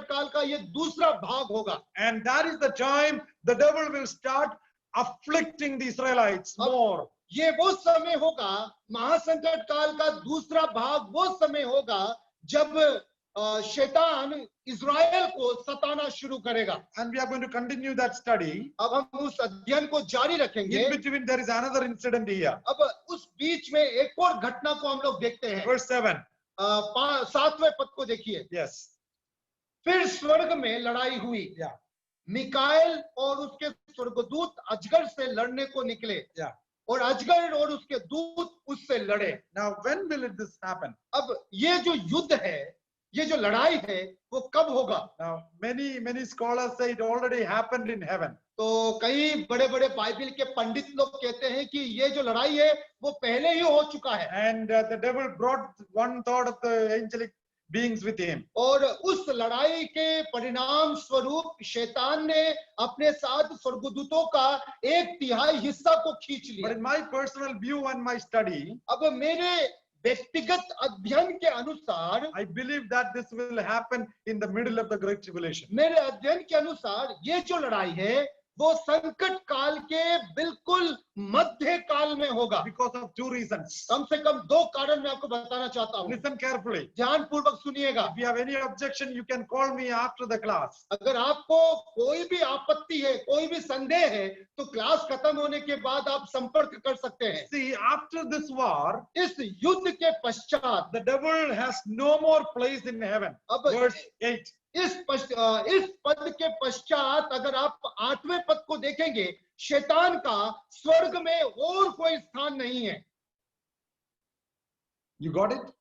काल का ये दूसरा भाग होगा। And that is the time the devil will start afflicting the Israelites more. ये वो समय होगा, महासंकट काल का दूसरा भाग वो समय होगा जब शैतान इज़राइल को सताना शुरू करेगा। And we are going to continue that study. अब हम उस अध्ययन को जारी रखेंगे। In between there is another incident here. अब उस बीच में एक और घटना को हम लोग देखते हैं। Verse 7. 7वें पद को देखिए। Yes. फिर स्वर्ग में लड़ाई हुई। Yeah. मिकाएल और उसके स्वर्गदूत अजगर से लड़ने को निकले। Yeah. और अजगर और उसके दूत उससे लड़े। Now when will this happen? अब ये जो युद्ध है, ये जो लड़ाई है, वो कब होगा? Now many scholars say it already happened in heaven. तो कई बड़े-बड़े बाइबल के पंडित लोग कहते हैं कि ये जो लड़ाई है वो पहले ही हो चुका है। And the devil brought 1/3 of the angelic beings with him. और उस लड़ाई के परिणाम स्वरूप शैतान ने अपने साथ स्वर्गदूतों का 1/3 हिस्सा को खींच But लिया। in my personal view and my study, अब मेरे व्यक्तिगत अध्ययन के अनुसार, I believe that this will happen in the middle of the Great Tribulation. मेरे अध्ययन के अनुसार ये जो लड़ाई है वो संकट काल के बिल्कुल मध्य काल में होगा। Because of two reasons. कम से कम 2 कारण मैं आपको बताना चाहता हूँ। Listen carefully. ध्यान पूर्वक सुनिएगा। If you have any objection, you can call me after the class. अगर आपको कोई भी आपत्ति है, कोई भी संदेह है, तो क्लास खत्म होने के बाद आप संपर्क कर सकते हैं। See, after this war, इस युद्ध के पश्चात the devil has no more place in heaven. अब Verse 8. इस पद के पश्चात अगर आप 8वें पद को देखेंगे, शैतान का स्वर्ग में और कोई स्थान नहीं है। You got it?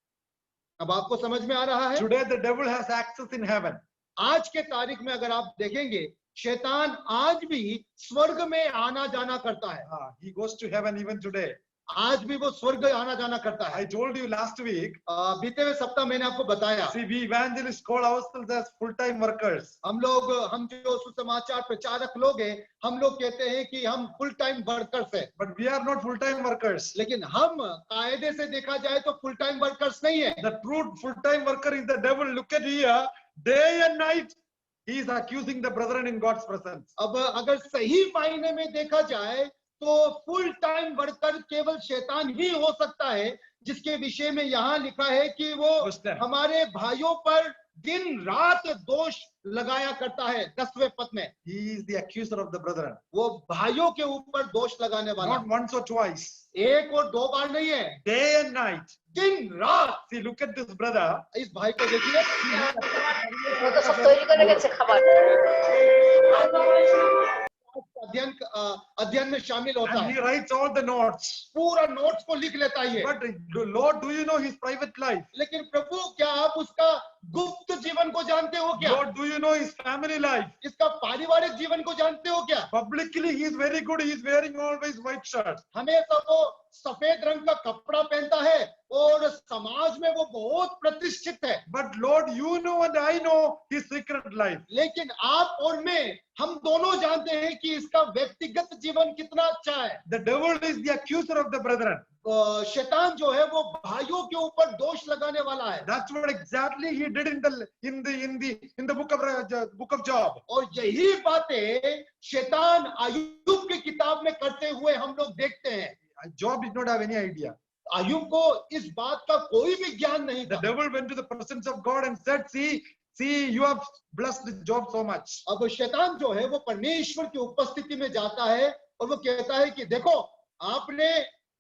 अब आपको समझ में आ रहा है? Today the devil has access in heaven. आज के तारीख में अगर आप देखेंगे, शैतान आज भी स्वर्ग में आना जाना करता है। He goes to heaven even today. आज भी वो स्वर्ग आना जाना करता है। I told you last week. बीते हुए सप्ताह मैंने आपको बताया। See, we evangelists call ourselves as full-time workers. हम जो सुसमाचार प्रचारक लोग हैं, हम लोग कहते हैं कि हम फुल टाइम वर्कर्स हैं। But we are not full-time workers. लेकिन हम कायदे से देखा जाए तो फुल टाइम वर्कर्स नहीं है। The true full-time worker is the devil. Look at here, day and night, he is accusing the brethren in God's presence. अब अगर सही मायने में देखा जाए तो फुल टाइम वर्कर केवल शैतान ही हो सकता है, जिसके विषय में यहाँ लिखा है कि वो हमारे भाइयों पर दिन रात दोष लगाया करता है। 10वें पद में He is the accuser of the brethren. वो भाइयों के ऊपर दोष लगाने वाला। Not once or twice. एक और 2 बार नहीं है, Day and night. दिन रात। See, look at this brother. इस भाई को देखिए, वो तो सब तैयारी करने के खबर अध्ययन में शामिल होता And he है, writes all the notes. पूरा नोट्स को लिख लेता है। But Lord, do you know his private life? लेकिन प्रभु, क्या आप उसका गुप्त जीवन को जानते हो क्या? Lord, do you know his family life? इसका पारिवारिक जीवन को जानते हो क्या? Publicly, he is very good. He is wearing always white shirt. हमेशा वो सफेद रंग का कपड़ा पहनता है और समाज में वो बहुत प्रतिष्ठित है। But Lord, you know and I know his secret life. लेकिन आप और मैं, हम दोनों जानते हैं कि इसका व्यक्तिगत जीवन कितना अच्छा है। The devil is the accuser of the brethren. शैतान जो है वो भाइयों के ऊपर दोष लगाने वाला है। That's what exactly he did in the book of Job. और यही बातें शैतान अय्यूब की किताब में करते हुए हम लोग देखते हैं। Job did not have any idea. अय्यूब को इस बात का कोई भी ज्ञान नहीं The था। devil went to the presence of God and said, see, you have blessed Job so much. अब शैतान जो है वो परमेश्वर की उपस्थिति में जाता है और वो कहता है कि देखो, आपने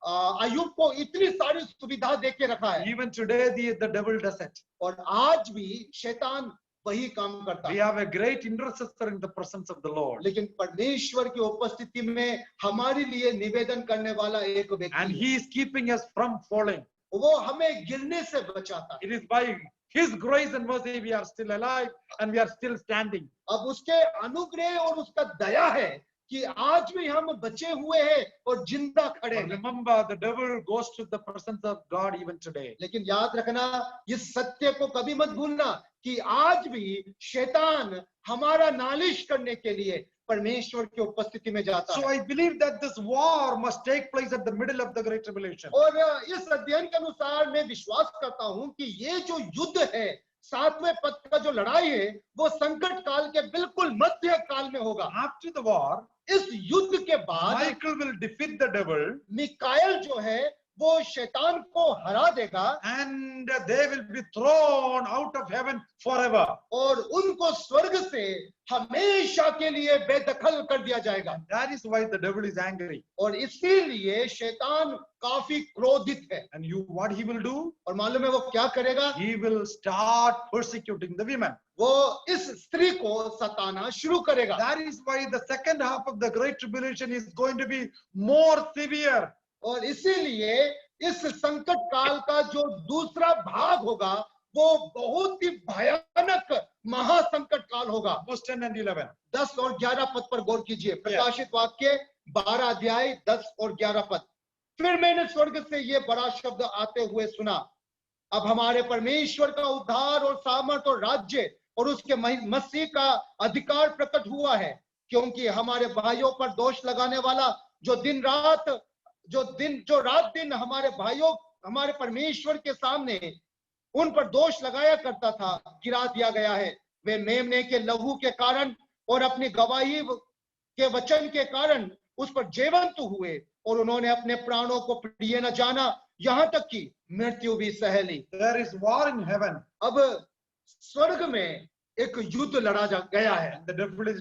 अय्यूब को इतनी सारी सुविधा दे के रखा है। Even today, the devil does it. और आज भी शैतान वही काम करता We है। have a great intercessor in the presence of the Lord. लेकिन परमेश्वर की उपस्थिति में हमारे लिए निवेदन करने वाला एक And व्यक्ति है। he is keeping us from falling. वो हमें गिरने से बचाता है। It is by his grace and mercy we are still alive and we are still standing. अब उसके अनुग्रह और उसका दया है कि आज भी हम बचे हुए हैं और जिंदा खड़े But हैं। remember, the devil goes to the presence of God even today. लेकिन याद रखना, इस सत्य को कभी मत भूलना कि आज भी शैतान हमारा नालिश करने के लिए परमेश्वर की उपस्थिति में जाता So है। I believe that this war must take place at the middle of the Great Tribulation. और इस अध्ययन के अनुसार मैं विश्वास करता हूं कि ये जो युद्ध है, 7वें पद का जो लड़ाई है, वो संकट काल के बिल्कुल मध्य काल में होगा। After the war, इस युद्ध के बाद Michael will defeat the devil Mikael जो है वो शैतान को हरा देगा and they will be thrown out of heaven forever. और उनको स्वर्ग से हमेशा के लिए बेदखल कर दिया जाएगा। That is why the devil is angry. और इसीलिए शैतान काफी क्रोधित है। And what he will do? और मालूम है वो क्या करेगा? He will start persecuting the women. वो इस स्त्री को सताना शुरू करेगा। That is why the second half of the Great Tribulation is going to be more severe. और इसीलिए इस संकट काल का जो दूसरा भाग होगा वो बहुत ही भयानक महासंकट काल होगा। Verse 10 and 11. 10 और 11 पद पर गौर कीजिए। प्रकाशित वाक्य 12 अध्याय 10 और 11 पद। फिर मैंने स्वर्ग से ये बड़ा शब्द आते हुए सुना, अब हमारे परमेश्वर का उद्धार और सामर्थ और राज्य और उसके मसीह का अधिकार प्रकट हुआ है, क्योंकि हमारे भाइयों पर दोष लगाने वाला जो रात दिन हमारे भाइयों हमारे परमेश्वर के सामने उन पर दोष लगाया करता था, गिरा दिया गया है। वे मेमने के लहू के कारण और अपनी गवाही के वचन के कारण उस पर जीवंत हुए और उन्होंने अपने प्राणों को प्रिय न जाना, यहाँ तक कि मृत्यु भी सह ली। There is war in heaven. अब स्वर्ग में एक युद्ध लड़ा गया है And the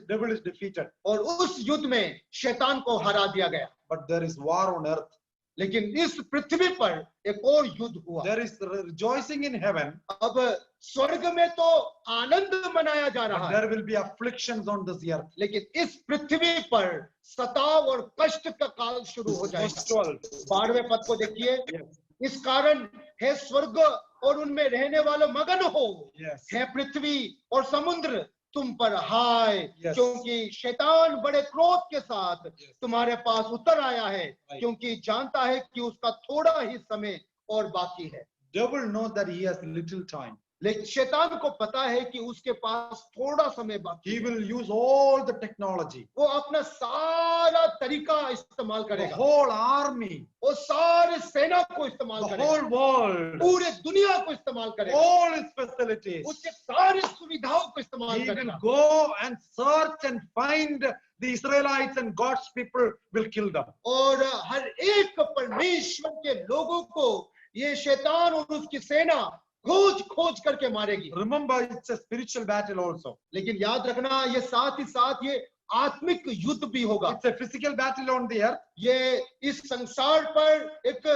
devil is defeated. और उस युद्ध में शैतान को हरा दिया गया। But there is war on earth. लेकिन इस पृथ्वी पर एक और युद्ध हुआ। There is rejoicing in heaven. अब स्वर्ग में तो आनंद मनाया जा रहा But है, there will be afflictions on this earth. लेकिन इस पृथ्वी पर सताव और कष्ट का काल शुरू हो Verse जाएगा। 12. 12वें पद को देखिए। Yes. इस कारण हे स्वर्ग और उनमें रहने वालों मगन हो, Yes. हे पृथ्वी और समुद्र तुम पर हाय, Yes. क्योंकि शैतान बड़े क्रोध के साथ Yes. तुम्हारे पास उतर आया है, Right. क्योंकि जानता है कि उसका थोड़ा ही समय और बाकी है। Devil knows that he has little time. लेकिन शैतान को पता है कि उसके पास थोड़ा समय बाकी He है। will use all the technology, वो अपना सारा तरीका इस्तेमाल the करेगा, whole army, वो सारे सेना को इस्तेमाल the करेगा, whole world, पूरे दुनिया को इस्तेमाल करेगा, all its facilities. उसके सारी सुविधाओं को इस्तेमाल He will करेगा go and search and find the Israelites, and God's people will kill them. और हर एक परमेश्वर के लोगों को ये शैतान और उसकी सेना खोज खोज करके मारेगी। Remember, it's a spiritual battle also. लेकिन याद रखना ये साथ ही साथ ये आत्मिक युद्ध भी होगा। It's a physical battle on the earth, ये इस संसार पर एक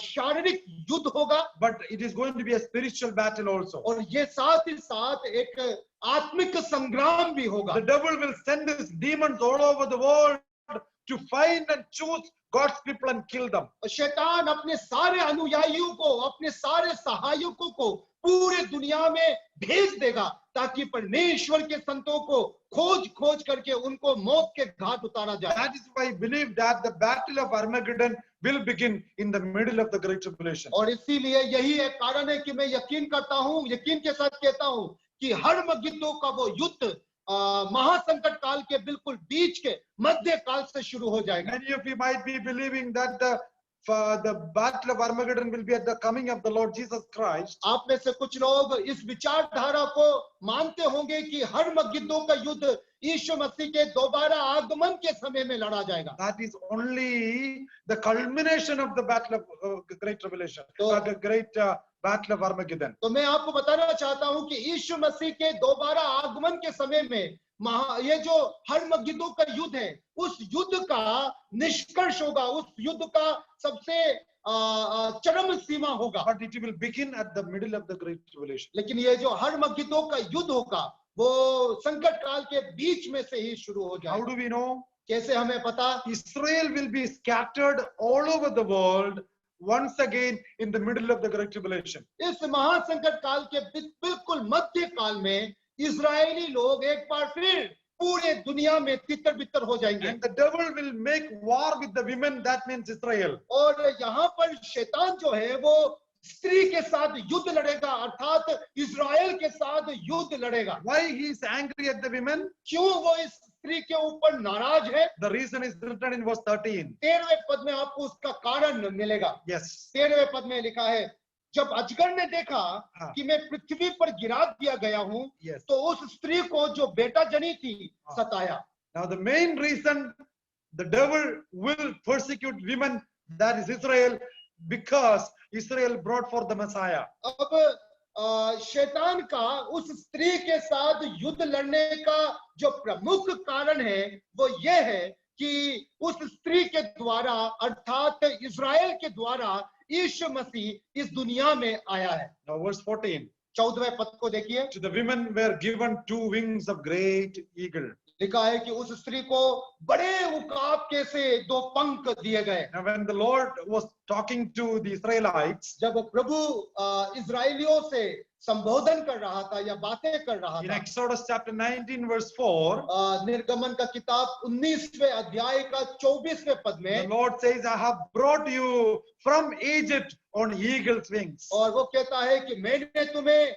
शारीरिक युद्ध होगा but it is going to be a spiritual battle also. और ये साथ ही साथ एक आत्मिक संग्राम भी होगा। The devil will send his demons all over the world to find and choose God's people and kill them. शैतान अपने सारे अनुयायियों को, अपने सारे सहायकों को पूरे दुनिया में भेज देगा ताकि परमेश्वर के संतों को खोज खोज करके उनको मौत के घाट उतारा जाए। That is why I believe that the battle of Armageddon will begin in the middle of the Great Tribulation. और इसीलिए यही एक कारण है कि मैं यकीन करता हूं, यकीन के साथ कहता हूं कि हर्मगिद्दों का वो युद्ध महासंकट काल के बिल्कुल बीच के मध्य काल से शुरू हो जाएगा। Many of you might be believing that the battle of Armageddon will be at the coming of the Lord Jesus Christ. आप में से कुछ लोग इस विचारधारा को मानते होंगे कि हर्मगिद्दों का युद्ध यीशु मसीह के दोबारा आगमन के समय में लड़ा जाएगा। That is only the culmination of the battle of Great Tribulation, the great battle of Armageddon. तो मैं आपको बताना चाहता हूं कि यीशु मसीह के दोबारा आगमन के समय में ये जो हर्मगिद्दों का युद्ध है, उस युद्ध का निष्कर्ष होगा, उस युद्ध का सबसे चरम सीमा होगा। But it will begin at the middle of the Great Tribulation. लेकिन ये जो हर्मगिद्दों का युद्ध होगा वो संकट काल के बीच में से ही शुरू हो How जाएगा। do we know? कैसे हमें पता? Israel will be scattered all over the world once again in the middle of the Great Tribulation. इस महासंकट काल के बिल्कुल मध्य काल में इजरायली लोग एक बार फिर पूरे दुनिया में तितर बितर हो जाएंगे। And the devil will make war with the women, that means Israel. और यहाँ पर शैतान जो है वो स्त्री के साथ युद्ध लड़ेगा, अर्थात इजराइल के साथ युद्ध लड़ेगा। Why he is angry at the women? क्यों वो इस स्त्री के ऊपर नाराज है? The reason is written in verse 13. 13वें पद में आपको उसका कारण मिलेगा। Yes. 13वें पद में लिखा है, जब अजगर ने देखा कि मैं पृथ्वी पर गिरा दिया गया हूं, Yes. तो उस स्त्री को जो बेटा जनी थी सताया। Now the main reason the devil will persecute women, that is Israel, because Israel brought forth the Messiah. अब शैतान का उस स्त्री के साथ युद्ध लड़ने का जो प्रमुख कारण है वो ये है कि उस स्त्री के द्वारा अर्थात इजराइल के द्वारा यीशु मसीह इस दुनिया में आया है। Now verse 14. 14वें पद को देखिए। To the women were given 2 wings of great eagle. लिखा है कि उस स्त्री को बड़े उकाब के से 2 पंख दिए गए। Now when the Lord was talking to the Israelites जब प्रभु इजरायलियों से संबोधन कर रहा था या बातें कर रहा in था, Exodus chapter 19 verse 4, निर्गमन का किताब 19वें अध्याय का 24वें पद the में, Lord says, I have brought you from Egypt on eagle's wings. और वो कहता है कि मैंने तुम्हें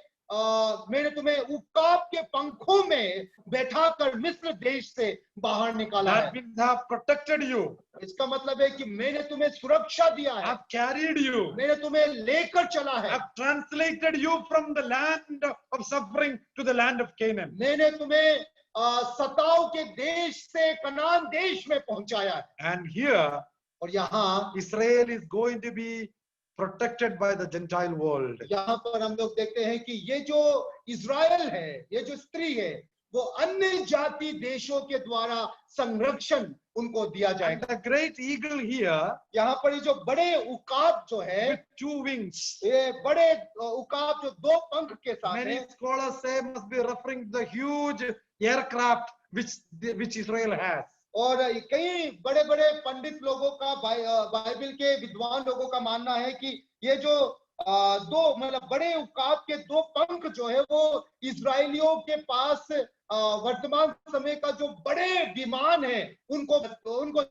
उकाब के पंखों में बैठाकर मिस्र देश से बाहर निकाला That है। means I have protected you. इसका मतलब है कि मैंने तुम्हें सुरक्षा दिया I है, have carried you. मैंने तुम्हें लेकर चला I है, have translated you from the land of suffering to the land of Canaan. मैंने तुम्हें सताव के देश से कनान देश में पहुंचाया है। And here और यहाँ Israel is going to be protected by the Gentile world. यहाँ पर हम लोग देखते हैं कि ये जो इज़राइल है, ये जो स्त्री है, वो अन्य जाति देशों के द्वारा संरक्षण उनको दिया And जाएगा। the great eagle here यहाँ पर ये जो बड़े उकाब जो है, with 2 wings. ये बड़े उकाब जो 2 पंख के साथ Many है, scholars say must be referring to the huge aircraft which Israel has. और कई बड़े बड़े पंडित लोगों का बाइबल के विद्वान लोगों का मानना है कि ये जो 2 मतलब बड़े उकाब के 2 पंख जो है वो इजरायलियों के पास वर्तमान समय का जो बड़े विमान है उनको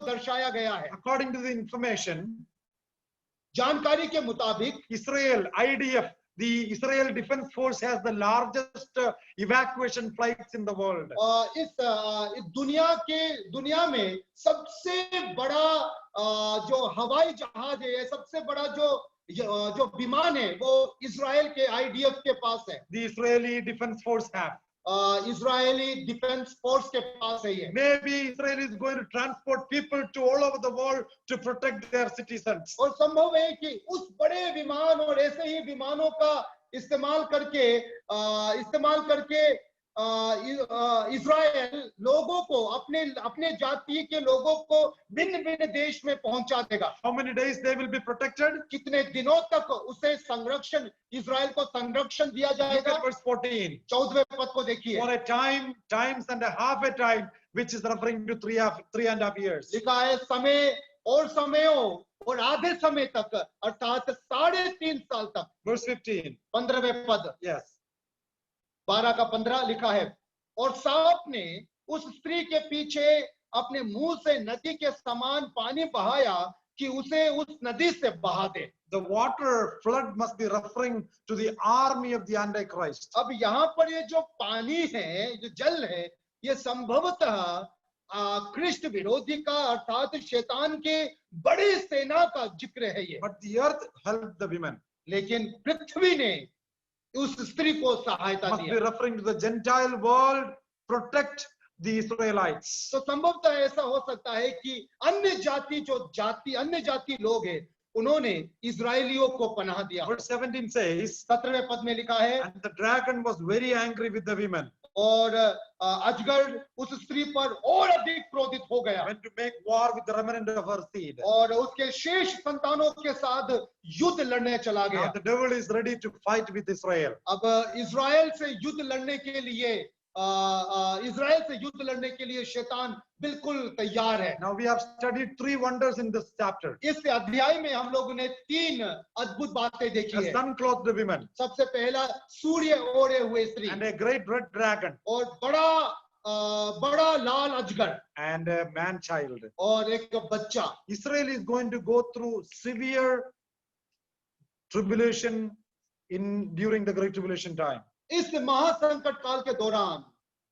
दर्शाया गया है। According to the information, जानकारी के मुताबिक Israel, IDF, the Israel Defense Force has the largest evacuation flights in the world. इस दुनिया में सबसे बड़ा जो हवाई जहाज है, सबसे बड़ा जो विमान है वो इजराइल के IDF के पास है। The Israeli Defense Force have. Israeli defence force के पास है ये। Maybe Israel is going to transport people to all over the world to protect their citizens. और संभव है कि उस बड़े विमान और ऐसे ही विमानों का इस्तेमाल करके इजराइल लोगों को अपने जाति के लोगों को भिन्न भिन्न देश में पहुंचा देगा। How many days they will be protected? कितने दिनों तक उसे इजराइल को संरक्षण दिया Look जाएगा? at verse 14. 14वें पद को देखिए। For a time, times and a half a time, which is referring to 3.5 years. लिखा है समय और समयों और आधे समय तक, अर्थात 3.5 साल तक। Verse 15. 15वें पद, Yes. 12 का 15 लिखा है, और सांप ने उस स्त्री के पीछे अपने मुंह से नदी के समान पानी बहाया कि उसे उस नदी से बहा दे। The water flood must be referring to the army of the Antichrist. अब यहाँ पर ये जो पानी है, जो जल है, ये संभवतः कृष्ण विरोधी का अर्थात शैतान के बड़ी सेना का जिक्र है ये। But the earth helped the women. लेकिन पृथ्वी ने उस स्त्री को सहायता Must be दिया। referring to the Gentile world, protect the Israelites. तो संभवतः ऐसा हो सकता है कि अन्य जाति लोग हैं, उन्होंने इजरायलियों को पनाह दिया। Verse 17 says, 17वें पद में लिखा है, and the dragon was very angry with the women. और अजगर उस स्त्री पर और अधिक क्रोधित हो गया, Went to make war with the remnant of her seed. और उसके शेष संतानों के साथ युद्ध लड़ने चला गया। Now the devil is ready to fight with Israel. अब इजराइल से युद्ध लड़ने के लिए शैतान बिल्कुल तैयार है। Now we have studied 3 wonders in this chapter. इस अध्याय में हम लोगों ने 3 अद्भुत बातें देखी A है। sun-clothed women सबसे पहला सूर्य ओढ़े हुए स्त्री, and a great red dragon और बड़ा लाल अजगर, and a man-child. और एक बच्चा। Israel is going to go through severe tribulation during the great tribulation time. इस महासंकट काल के दौरान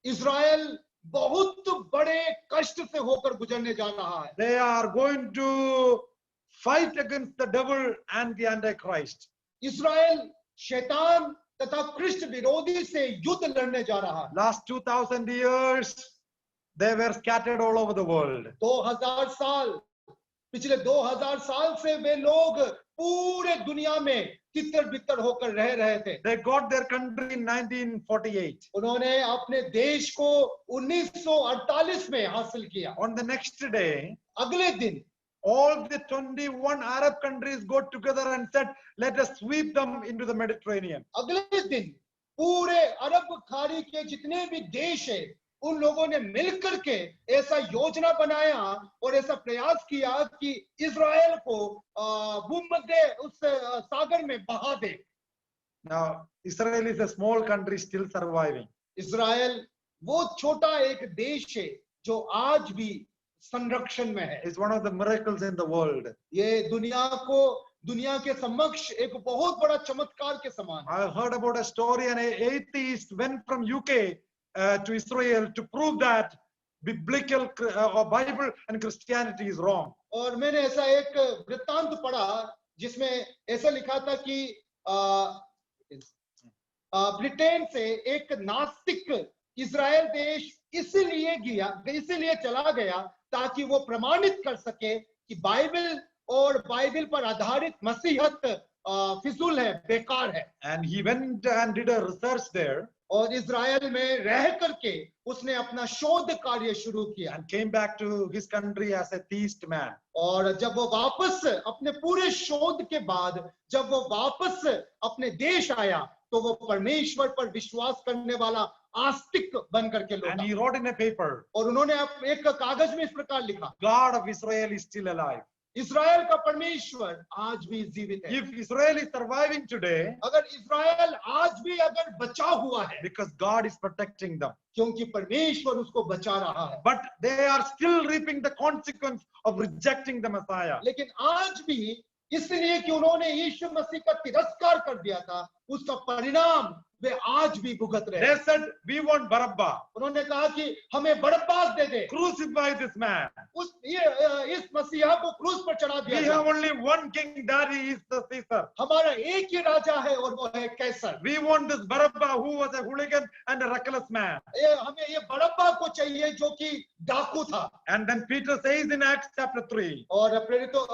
इजराइल बहुत बड़े कष्ट से होकर गुजरने जा रहा है। They are going to fight against the devil and the Antichrist. Israel शैतान तथा कृष्ण विरोधी से युद्ध लड़ने जा रहा है। Last 2000 years, they were scattered all over the world. 2000 साल, पिछले 2000 साल से वे लोग पूरे दुनिया में तितर बितर होकर रह रहे थे। They got their country in 1948. उन्होंने अपने देश को 1948 में हासिल किया। On the next day, अगले दिन all the 21 Arab countries got together and said, let us sweep them into the Mediterranean. अगले दिन पूरे अरब खाड़ी के जितने भी देश है उन लोगों ने मिलकर के ऐसा योजना बनाया और ऐसा प्रयास किया कि इज़राइल को भूमध्य उस सागर में बहा दे। Now, Israel is a small country still surviving. Israel वो छोटा एक देश है जो आज भी संरक्षण में है। It's one of the miracles in the world. ये दुनिया के समक्ष एक बहुत बड़ा चमत्कार के समान है। I heard about a story, an atheist went from UK to Israel to prove that biblical or Bible and Christianity is wrong. और मैंने ऐसा एक वृत्तांत पढ़ा जिसमें ऐसा लिखा था कि ब्रिटेन से एक नास्तिक इज़राइल देश इसीलिए चला गया ताकि वो प्रमाणित कर सके कि बाइबल और बाइबल पर आधारित मसीहत फिजूल है, बेकार है। And he went and did a research there और इज़राइल में रह करके उसने अपना शोध कार्य शुरू किया and came back to his country as a theist man. और जब वो वापस अपने पूरे शोध के बाद जब वो वापस अपने देश आया तो वो परमेश्वर पर विश्वास करने वाला आस्तिक बन करके And लौटा। he wrote in a paper, और उन्होंने एक कागज में इस प्रकार लिखा, God of Israel is still alive. Israel का परमेश्वर आज भी जीवित है। If Israel is surviving today, अगर इज़राइल आज भी अगर बचा हुआ है because God is protecting them, क्योंकि परमेश्वर उसको बचा रहा है, but they are still reaping the consequence of rejecting the Messiah. लेकिन आज भी इसलिए कि उन्होंने यीशु मसीह का तिरस्कार कर दिया था, उसका परिणाम वे आज भी भुगत रहे They हैं। said, we want Barabbas. उन्होंने कहा कि हमें बरब्बास दे दे, Crucify this man. इस मसीहा को क्रूस पर चढ़ा We दिया have जाए। only one king, that is the Caesar. हमारा एक ही राजा है और वो है कैसर। We want this Barabbas who was a hooligan and a reckless man. हमें ये बरब्बा को चाहिए जो कि डाकू था। And then Peter says in Acts chapter 3, और प्रेरितों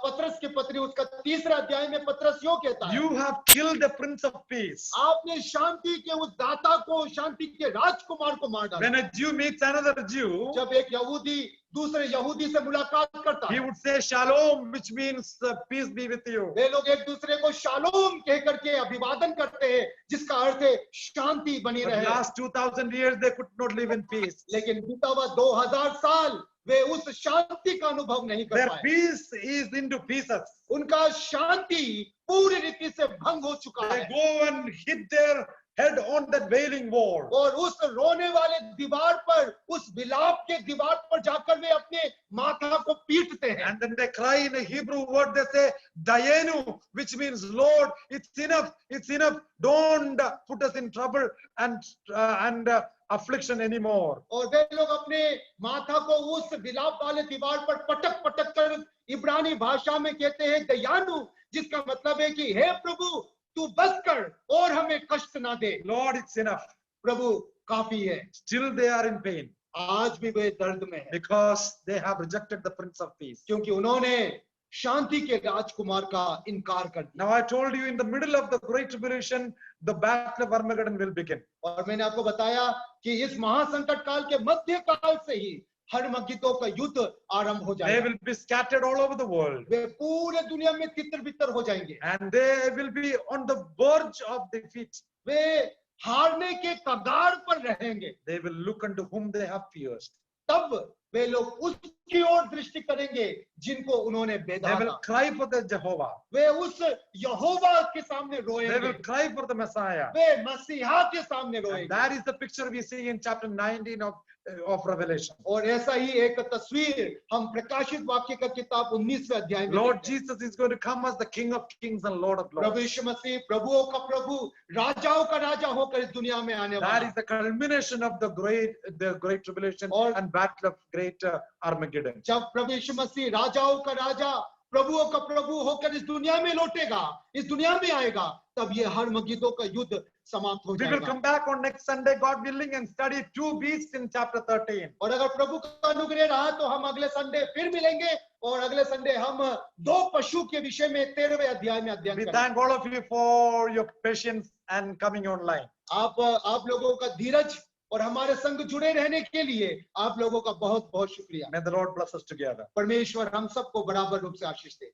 पत्रस की पत्री उसका 3रा अध्याय में पत्रस यूं कहता है, you have killed the Prince of Peace. आपने शांति के उस दाता को, शांति के राजकुमार को मार डाला। When a Jew meets another Jew, जब एक यहूदी दूसरे यहूदी से मुलाकात करता he है, would say shalom, which means peace be with you. वे लोग एक दूसरे को शालोम कह करके अभिवादन करते हैं जिसका अर्थ है शांति बनी But रहे। last 2000 years they could not live in peace. लेकिन बीता हुआ 2000 साल वे उस शांति का अनुभव नहीं कर Their पाए। peace is into pieces. उनका शांति पूरी रीति से भंग हो चुका They है go and hit their head on that wailing wall. और उस रोने वाले दीवार पर, उस विलाप के दीवार पर जाकर वे अपने माथा को पीटते हैं। And then they cry in a Hebrew word, they say, Dayenu, which means Lord, it's enough, don't put us in trouble and affliction anymore. और वे लोग अपने माथा को उस विलाप वाले दीवार पर पटक पटक कर इब्रानी भाषा में कहते हैं दयानु, जिसका मतलब है कि हे प्रभु तू बस कर और हमें कष्ट ना दे। Lord, it's enough. प्रभु काफी है। Still they are in pain आज भी वे दर्द में है because they have rejected the Prince of Peace. क्योंकि उन्होंने शांति के राजकुमार का इनकार कर दिया। Now I told you in the middle of the Great Tribulation, the battle of Armageddon will begin. और मैंने आपको बताया कि इस महासंकट काल के मध्य काल से ही हर्मगिद्दों का युद्ध आरंभ हो They जाएगा। will be scattered all over the world. वे पूरे दुनिया में तितर-बितर हो जाएंगे। And they will be on the verge of defeat. वे हारने के कगार पर रहेंगे। They will look unto whom they have pierced. तब वे लोग उसकी ओर दृष्टि करेंगे जिनको उन्होंने They बेधा will था। cry for the Jehovah. वे उस यहोवा के सामने They रोएंगे। will cry for the Messiah. वे मसीहा के सामने And रोएंगे। that is the picture we see in chapter 19 of Revelation. और ऐसा ही एक तस्वीर हम प्रकाशित वाक्य का किताब 19वें अध्याय में Lord देखते हैं। Jesus is going to come as the King of Kings and Lord of Prabhu Lords. यीशु मसीह प्रभुओं का प्रभु, राजाओं का राजा होकर इस दुनिया में आने That वाला is the culmination of the great tribulation Or- and battle of great Armageddon. जब प्रभु यीशु मसीह राजाओं का राजा, प्रभुओं का प्रभु होकर इस दुनिया में लौटेगा, इस दुनिया में आएगा, तब ये हर्मगिद्दों का युद्ध समाप्त हो We will जाएगा। come back on next Sunday, God willing, and study 2 beasts in chapter 13. और अगर प्रभु का अनुग्रह रहा तो हम अगले संडे फिर मिलेंगे और अगले संडे हम 2 पशु के विषय में 13वें अध्याय में अध्ययन We करेंगे। thank all of you for your patience and coming online. आप लोगों का धीरज और हमारे संग जुड़े रहने के लिए आप लोगों का बहुत बहुत शुक्रिया। May the Lord bless us together. परमेश्वर हम सबको बराबर रूप से आशीष दे।